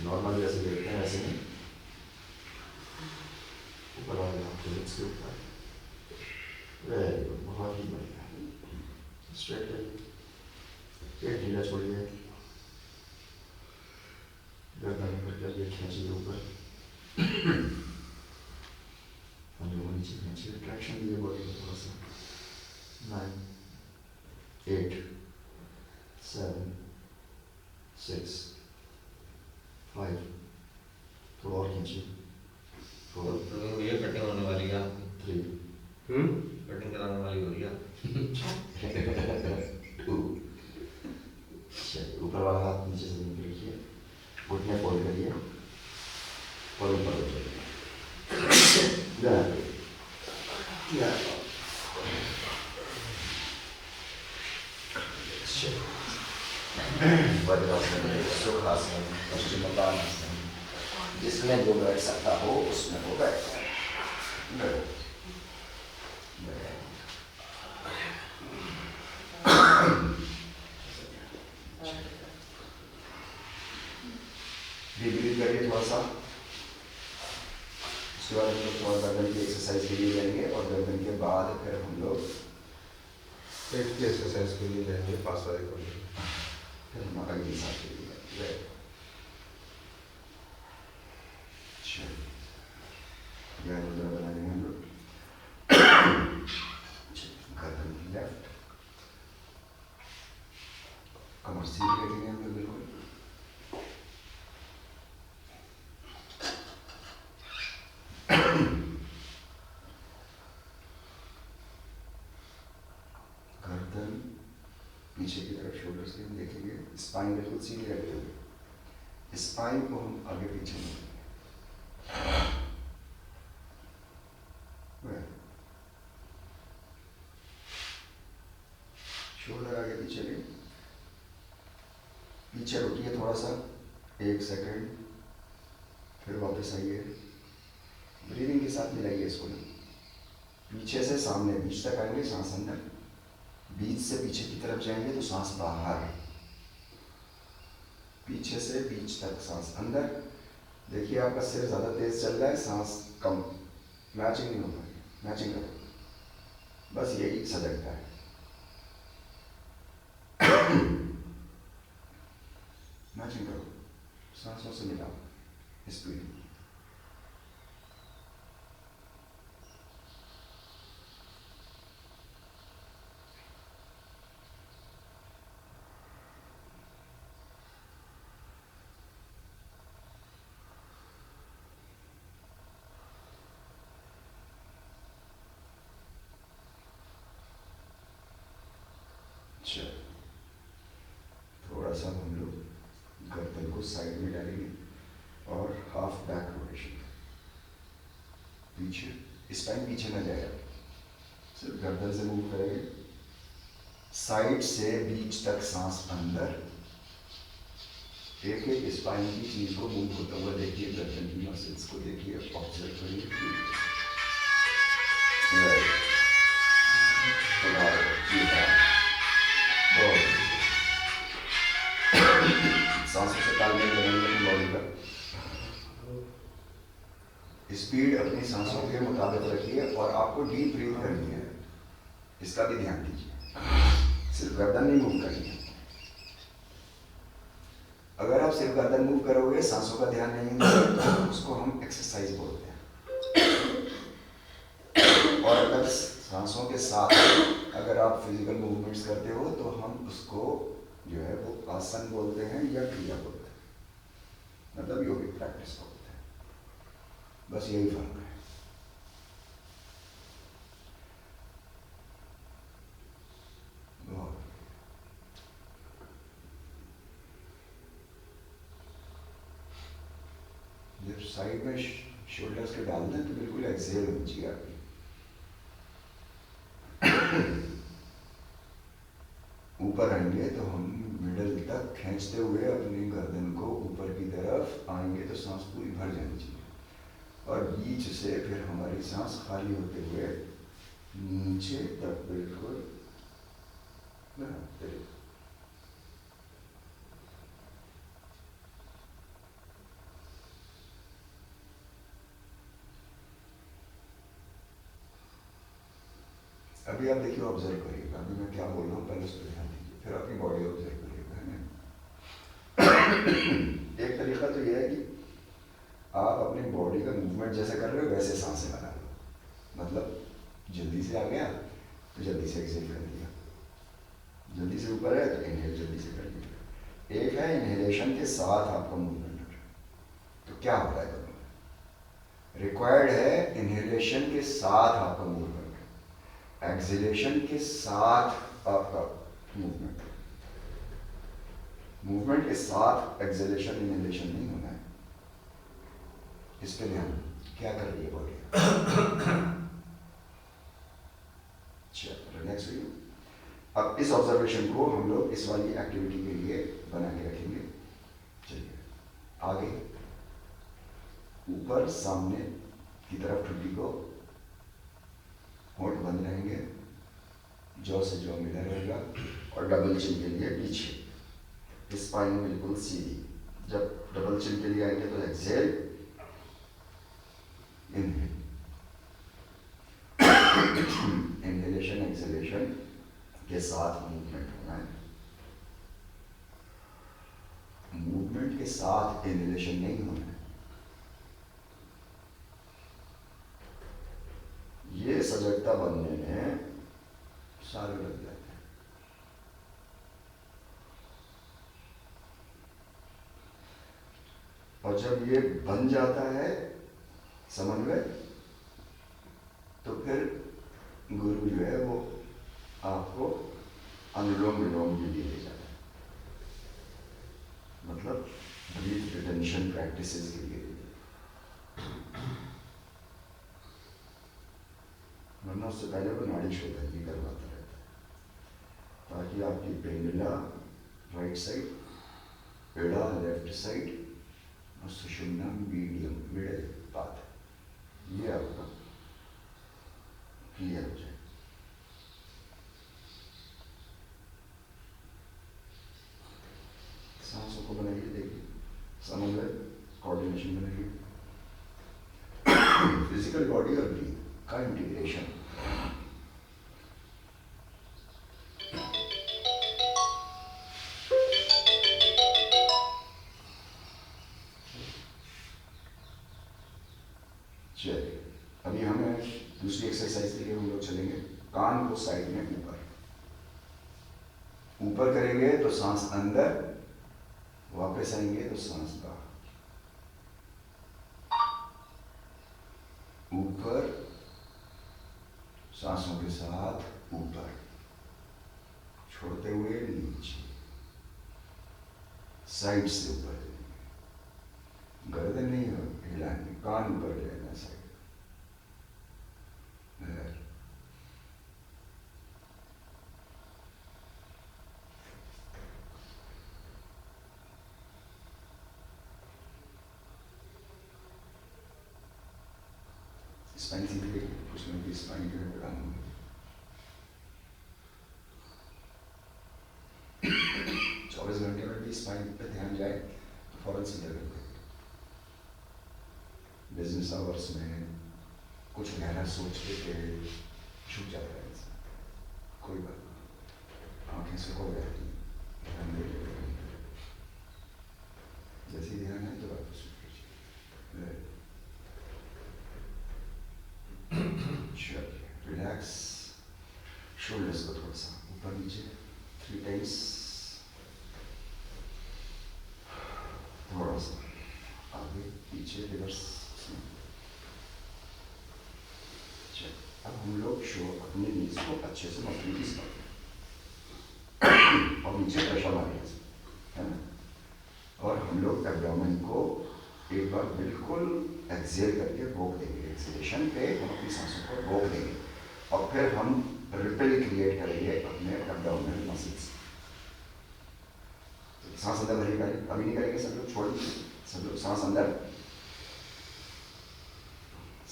A: नॉर्मल जैसे देखते हैं वैसे नहीं, ऊपर वाले हाथ को लिप्स के ऊपर, वेरी गुड, बहुत ही बढ़िया। स्ट्रेट करिए, पेट ढीला छोड़िए, गर्दन ऊपर करिए, खींचिए ऊपर, हम लोग नीचे खींचिए, ट्रैक्शन दीजिए बॉडी को थोड़ा सा। 9, 8, 7, 6, 5, थोड़ा और खींचिए, 4,
D: तो ये कटिंग होने वाली है आपकी,
A: 3,
D: कटिंग कराने वाली हो रही है।
A: 2, ऊपर वाला हाथ नीचे से नीचे रखिए, घुटने फोल्ड करिए और ऊपर उठाइए। वज्रासन, सुखासन, पश्चिमोत्तानासन, जिसमें जो बैठ सकता हो उसमें वो बैठे। ब्रीथ करिए थोड़ा सा, उसके बाद हम लोग थोड़ा गर्दन की एक्सरसाइज के लिए जाएंगे और गर्दन के बाद फिर हम लोग
C: पेट की एक्सरसाइज के लिए जाएंगे, पास वाले को
A: फिर हम अगली सांस के लिए जाएंगे। यह मुद्रा बनाएंगे हम लोग, गर्दन लेफ्ट, कमर सीधी रखेंगे हम लोग बिल्कुल, गर्दन पीछे की तरफ शोल्डर्स के हम देखेंगे, स्पाइन बिल्कुल सीधी रखते हुए, स्पाइन को हम आगे पीछे नहीं करेंगे। शोल्डर आगे पीछे ले, पीछे रुकिए थोड़ा सा, 1 सेकंड, फिर वापस आइए, ब्रीदिंग के साथ मिलाइए इसको, पीछे से सामने बीच तक आएंगे, सांस अंदर, बीच से पीछे की तरफ जाएंगे तो सांस बाहर, पीछे से बीच तक सांस अंदर। देखिए आपका सिर ज़्यादा तेज चल रहा है, सांस कम, मैचिंग नहीं हो पा रही, मैचिंग करो, बस यही सजगता है। मैचिंग करो, सांसों से मिलाओ स्पीड। अच्छा, थोड़ा सा हम लोग गर्दन को साइड में डालेंगे और हाफ बैक रोटेशन, पीछे, स्पाइन पीछे न जाएगा, सिर्फ गर्दन से मूव करेंगे, साइड से बीच तक सांस अंदर, एक एक स्पाइन की चीज को मूव होता हुआ देखिए, गर्दन की मसल्स को देखिए, ऑब्जर्व करिए। सांसों से तालमेल बनाइए अपनी बॉडी का। स्पीड अपनी सांसों के मुताबिक रखिए और आपको डीप ब्रीथ करनी है, इसका भी ध्यान दीजिए। सिर्फ गर्दन नहीं मूव करनी है। अगर आप सिर्फ गर्दन मूव करोगे, सांसों का ध्यान नहीं देंगे, तो उसको हम एक्सरसाइज बोलते हैं। और अगर सांसों के साथ अगर आप फिजिकल मूवमेंट्स करते हो तो हम उसको जो है वो आसन बोलते हैं या क्रिया बोलते हैं, मतलब योगिक प्रैक्टिस बोलते हैं। बस यही फर्क है। जब साइड में शोल्डर्स के डाल दें तो बिल्कुल एक्सेल होनी चाहिए आपकी। ऊपर आएंगे तो हम मिडल तक खींचते हुए अपनी गर्दन को ऊपर की तरफ आएंगे तो सांस पूरी भर जानी चाहिए, और बीच से फिर हमारी सांस खाली होते हुए नीचे तक बिल्कुल बनाते रहे। अभी आप देखिए, ऑब्जर्व करिएगा अभी मैं क्या बोल रहा हूँ, पहले उस पर ध्यान दीजिए, फिर अपनी बॉडी ऑब्जर्व करिएगा, है ना। एक तरीका तो यह है कि आप अपनी बॉडी का मूवमेंट जैसे कर रहे हो वैसे सांसें बना लो। मतलब जल्दी से आ गया तो जल्दी से एक्सेल कर दिया, जल्दी से ऊपर है तो इनहेल जल्दी से कर दिया। एक है इनहेलेशन के साथ आपका मूवमेंट हो रहा है, तो क्या हो रहा है दोनों में? रिक्वायर्ड है इनहेलेशन के साथ आपका मूवमेंट, एक्सेलेशन के साथ आपका मूवमेंट। मूवमेंट के साथ एक्सेलेशन इनहेलेशन नहीं होना है। इस पे ध्यान, क्या कर रही है बॉडी? रिलैक्स हुई। अब इस ऑब्जर्वेशन को हम लोग इस वाली एक्टिविटी के लिए बना के रखेंगे। चलिए आगे, ऊपर सामने की तरफ ठुड्डी को, होंठ बंद रहेंगे, जॉ से जॉ मिला रहेगा, और डबल चिन के लिए पीछे, स्पाइन बिल्कुल सीधी। जब डबल चिन के लिए आएंगे तो एक्सेल, इनहेल, इनहेलेशन एक्सेलेशन के साथ मूवमेंट होना है। मूवमेंट के साथ इनहेलेशन नहीं होना है। ये सजगता बनने में सारे लग जाते हैं। और जब ये बन जाता है समन्वय, तो फिर गुरु जो है वो आपको अनुलोम विलोम के लिए ले जाता है, मतलब ब्रीथ रिटेंशन प्रैक्टिसेस के लिए। वरना उससे पहले वो नाड़ी शोधन भी करवाता रहता है, ताकि आपकी पेंडुला राइट साइड, पेड़ा लेफ्ट साइड, और सुषुम्ना मीडियम मिडल पाथ, ये आपका क्लियर हो जाए। सांसों को बनाइए, देखिए समन्वय, कोऑर्डिनेशन बनाइए, फिजिकल बॉडी और ब्रीथ का इंटीग्रेशन। चलिए अभी हमें दूसरी एक्सरसाइज के लिए हम लोग चलेंगे। कान को साइड में ऊपर ऊपर करेंगे तो सांस अंदर, वापस आएंगे तो सांस बाहर, ऊपर सांसों के साथ ऊपर, छोड़ते हुए नीचे, साइड से ऊपर, गर्दन नहीं हिलानी, कान ऊपर रहना साइड। स्पाइन सीधी रखिए, कुछ लोगों की स्पाइन जो है वो डाउन होगी। 24 घंटे में भी स्पाइन पे ध्यान जाए तो फौरन सीधा कर दें। बिजनेस आवर्स में कुछ गहरा सोच के छूट जाता है इंसान, कोई बात नहीं, आँखें से हो जाती हैं, ध्यान दे के जैसे ही ध्यान है तो वापस चलिए रिलैक्स, शोल्डर्स को थोड़ा सा ऊपर नीचे 3 टाइम्स, थोड़ा सा आगे पीछे रिवर्स। अब हम लोग शो अपने नीज को अच्छे से मसलिस करते हैं और नीचे प्रेशर मारेंगे, है ना। और हम लोग एब्डोमेन को एक बार बिल्कुल एक्सेल करके रोक देंगे, एक्सेलेशन पे हम अपनी सांसों को रोक देंगे और फिर हम रिपल क्रिएट करेंगे अपने एब्डोमिनल मसल्स। सांस अंदर नहीं करेंगे, अभी नहीं करेंगे, सब लोग छोड़ दीजिए, सब लोग सांस अंदर,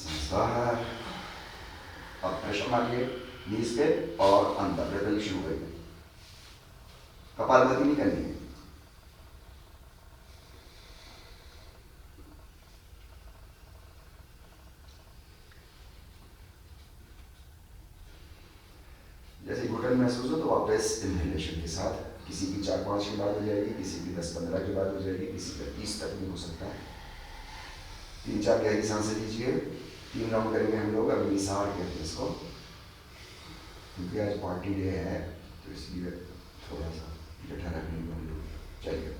A: सांस बाहर। अब प्रेशर मारिए नीज पे और अंदर रिपल शुरू करेंगे, कपालभाति नहीं करनी है। जैसे घुटन महसूस हो तो वापस इनहेलेशन के साथ, किसी की 4-5 के बाद हो जाएगी, किसी की 10-15 के बाद हो जाएगी, किसी का 30 तक भी हो सकता है। 3-4 गहरी सांसें लीजिए, 3 राउंड करेंगे हम लोग। अभी निसार कहते हैं इसको, क्योंकि आज पार्टी डे है तो इसलिए थोड़ा सा बैठा रखने को हम लोग चाहिए।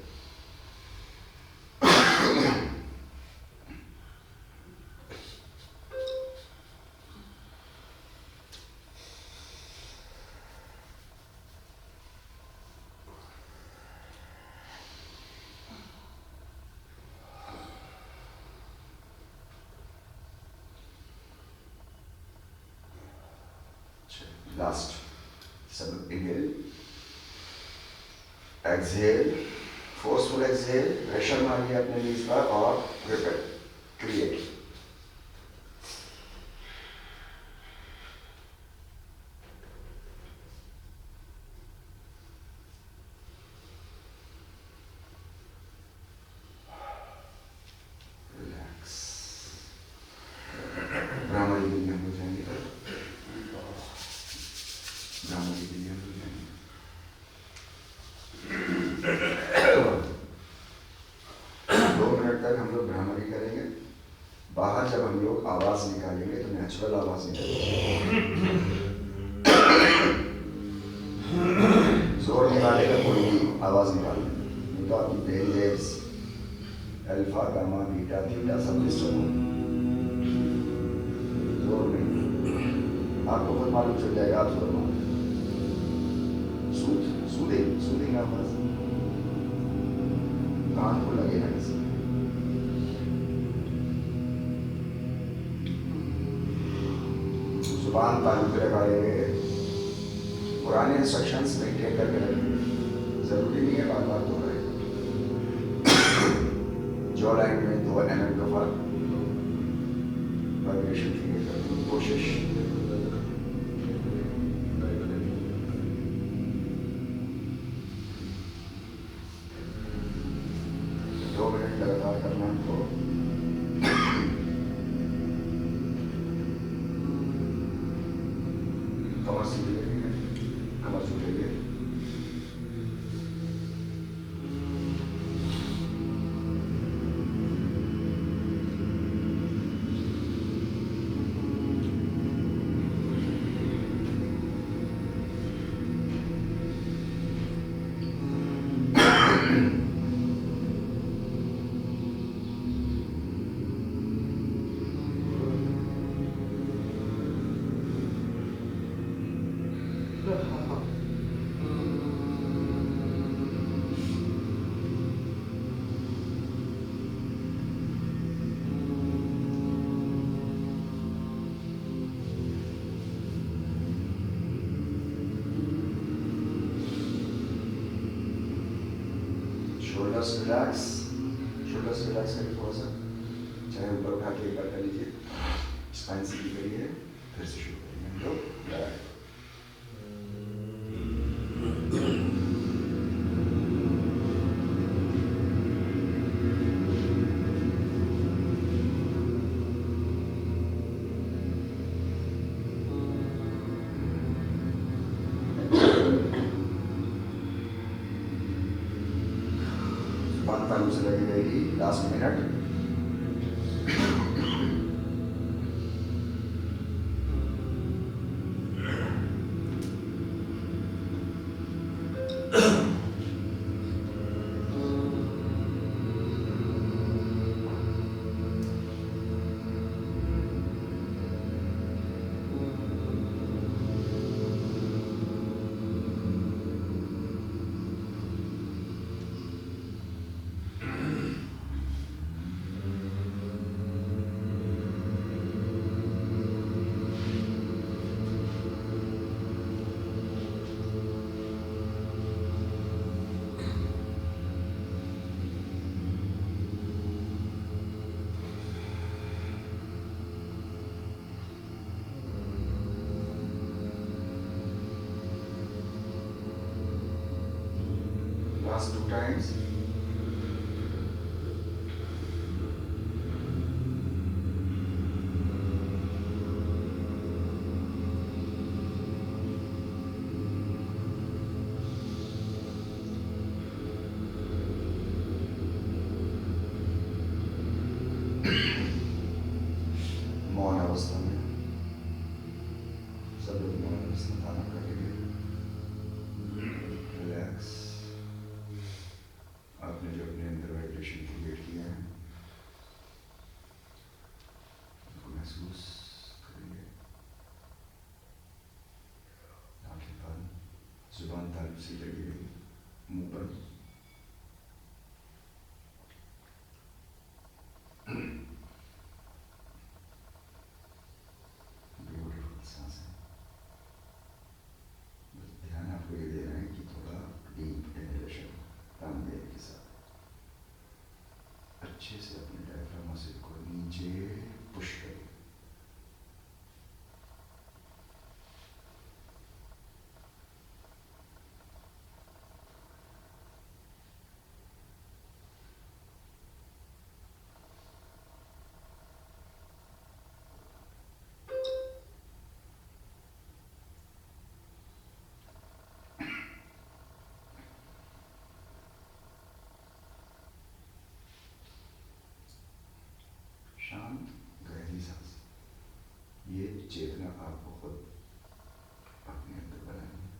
A: लास्ट सब inhale, exhale, forceful exhale, pressure मारिए अपने नीज पर और रिपल क्रिएट। रिलैक्स, भ्रामरी के लिए हम हो जाएंगे, भ्रामरी के लिए हम हो जाएंगे। 2 मिनट तक हम लोग भ्रामरी करेंगे। बाहर जब हम लोग आवाज निकालेंगे तो नेचुरल आवाज निकालेंगे, जोर निकालेगा कोई भी आवाज निकालेंगे, नहीं तो आपकी brain waves alpha gamma beta theta सब डिस्टर्ब हो। जोर नहीं, आपको खुद मालूम चल जाएगा आप जोर मार सूदेंगे आवाज, कान को लगे ना किसी। जुबान तालू पे लगाएंगे, पुराने इंस्ट्रक्शंस मेंटेन करके रखेंगे, जरूरी नहीं है बार बार दोहराए। जॉ लाइन में 2 mm का फर्क, वाइब्रेशन क्रिएट करने की कोशिश। लगातार करना तो कमर सीधी रखेंगे, कमर झूलेंगे। शोल्डर्स रिलैक्स करिए थोड़ा सा, चाहे ऊपर उठा के एक बार कर लीजिए, स्पाइन सीधी करिए, फिर से शुरू करेंगे हम लोग। बैक। जुबान तालू से लगी रहेगी लास्ट मिनट। Last 2 times. मौन अवस्था में सब लोग मौन अवस्था धारण करेंगे। रिलैक्स। आपने जो अपने अंदर वाइब्रेशन क्रिएट किए हैं उनको महसूस करेंगे। आंखें बंद, जुबान तालू से लगी हुई, मुंह बंद। ब्यूटीफुल सांसें। बस ध्यान आपको ये देना है कि थोड़ा डीप इनहेलेशन प्राणायाम के साथ अच्छे से अपने डायफ्राम मसल को नीचे पुश करें। शांत गहरी सांस। ये चेतना आपको खुद अपने अंदर बनानी है।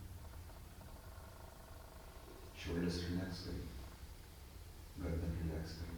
A: शोल्डर्स रिलैक्स करिए, गर्दन रिलैक्स करिए।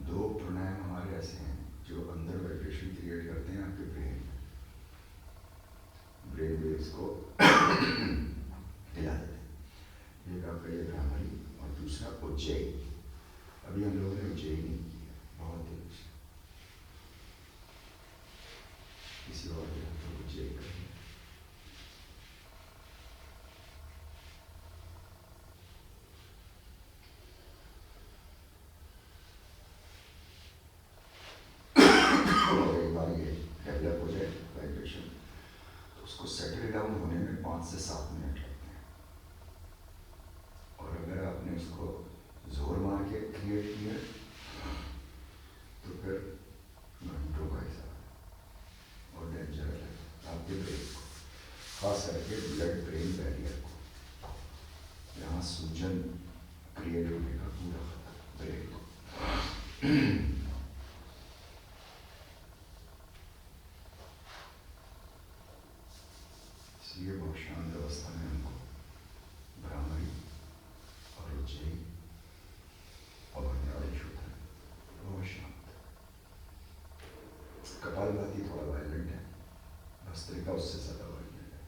A: दो प्राणायाम हमारे ऐसे हैं जो अंदर वाइब्रेशन क्रिएट करते हैं आपके ब्रेन में। ब्रेन वेव्स को हिला देते हैं। एक आपका ये भ्रामरी और दूसरा उज्जैन। अभी हम लोगों ने उज्जैन नहीं किया, बहुत दिन से। किसी और दिन तो उज्जैन करेंगे। और एक बार ये डेवलप हो जाए वाइब्रेशन तो उसको सेटल डाउन होने में 5 से 7 मिनट लगते हैं। और अगर आपने उसको जोर मार के क्रिएट किया तो फिर घंटों का हिसाब है और डेंजर है आपके ब्रेन को, खास करके ब्लड ब्रेन बैरियर को। यहाँ सूजन क्रिएट होने का पूरा खतरा ब्रेन को। इसलिए बहुत शांत अवस्था में हमको भ्रामरी और उज्जैन और न्याय शुद्ध बहुत शांत। कपालभाति थोड़ा वायलेंट है, भस्त्रिका उससे ज़्यादा वायलेंट है।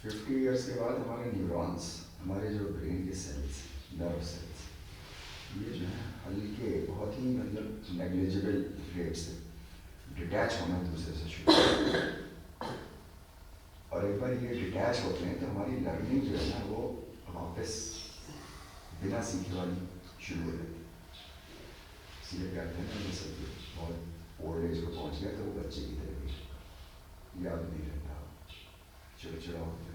A: फिफ्टी ईयर्स के बाद हमारे न्यूरॉन्स, हमारे जो ब्रेन के सेल्स, नर्व सेल्स, ये जो है हल्के बहुत ही मतलब नेग्लिजिबल रेट से डिटैच होना दूसरे से शुरू होता है। और एक बार ये डिटैच होते हैं तो हमारी लर्निंग जो है ना वो वापस बिना सीखे वाली शुरू हो जाती है। इसलिए कहते हैं ना जैसे कि बहुत ओल्ड एज को पहुँच गया तो वो बच्चे की तरह भी याद नहीं रहता, चिड़चिड़ा हो जाता,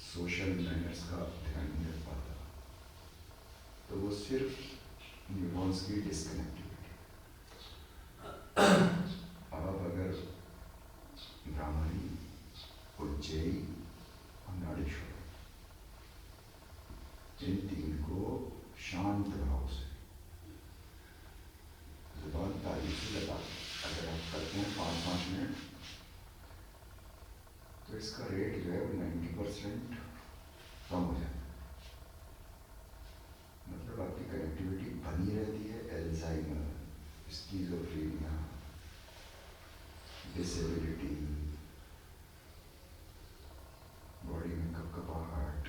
A: सोशल मैनर्स का ध्यान नहीं रख पाता, तो वो सिर्फ न्यूरॉन्स की डिस्कनेक्टिविटी। अब अगर ब्राह्मणी, उज्जयी और नाड़ीश्वर इन तीन को शांत भाव से जुबान तारीफ से लगा अगर आप करते हैं 5-5 मिनट, तो इसका रेट जो है वो 90% कम हो जाता है। मतलब आपकी कनेक्टिविटी बनी रहती है। एल्जाइमर, स्किज़ोफ्रेनिया, डिसेबिलिटी, बॉडी में कपकपाहट,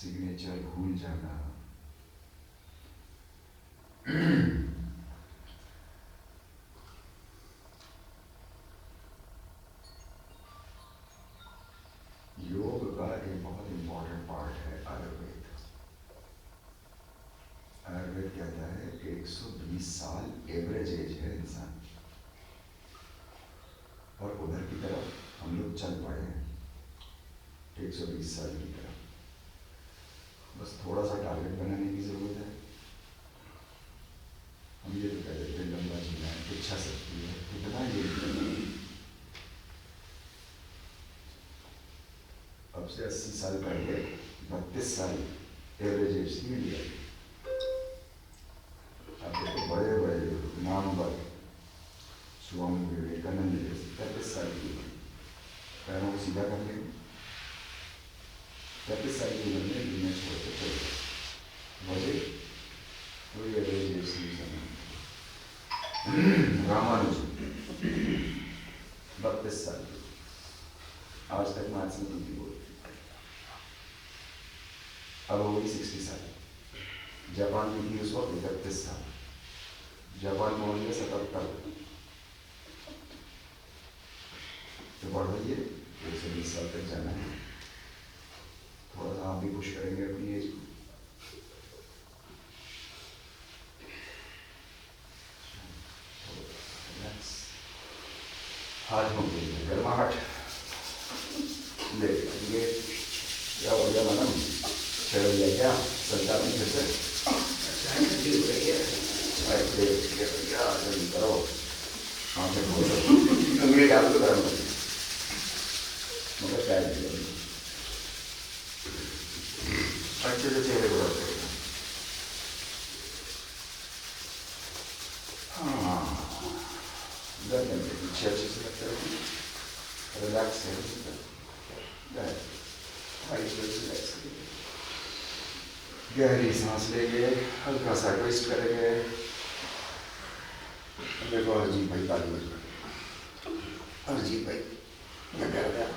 A: सिग्नेचर भूल जाना, योग का एक बहुत इम्पोर्टेंट पार्ट है आयुर्वेद। आयुर्वेद कहता है 120 साल एवरेज एज है इंसान, और उधर की तरफ हम लोग चल पड़े हैं 120 साल की तरफ। बस थोड़ा सा टारगेट बनाने की जरूरत है। हम ये तो कह देते हैं लंबा जीना है, इच्छा शक्ति है, कितना ये अब से 80 साल पहले 32 साल एवरेज एज थी इंडिया की। अब देखो बड़े बड़े नामवर स्वामी विवेकानंद जैसे 33 साल की उम्र, पैरों को सीधा कर लेंगे, 33 साल की उम्र में दुनिया छोड़ के चले गए। बड़े तो एवरेज एज थी समय। रामानुजन 32 साल की, आज तक मैथ्स में दूसरी बोल, अब होगी 60 साल। जापान में थी उस वक्त 31 साल, जापान में होंगे 77। तो बढ़ रही है, 120 साल तक जाना है। थोड़ा सा आप भी पुश करेंगे अपनी एज को। हाथ हो गई गर्माहट ले ये क्या हो गया मैडम, चढ़ गया क्या संचार में? फिर से जल्दी करो, आँखें खोलो, उंगली डाल दो गर्म कर, मगर पैर नहीं, अच्छे से चेहरे को रखते। हाँ, गर्दन के पीछे अच्छे से रखते रहो, रिलैक्स है, गहरी सांस लेंगे, हल्का सा ट्विस्ट करेंगे। देखो अरजीत भाई ताली बजा, अरजीत भाई क्या कह रहे हैं?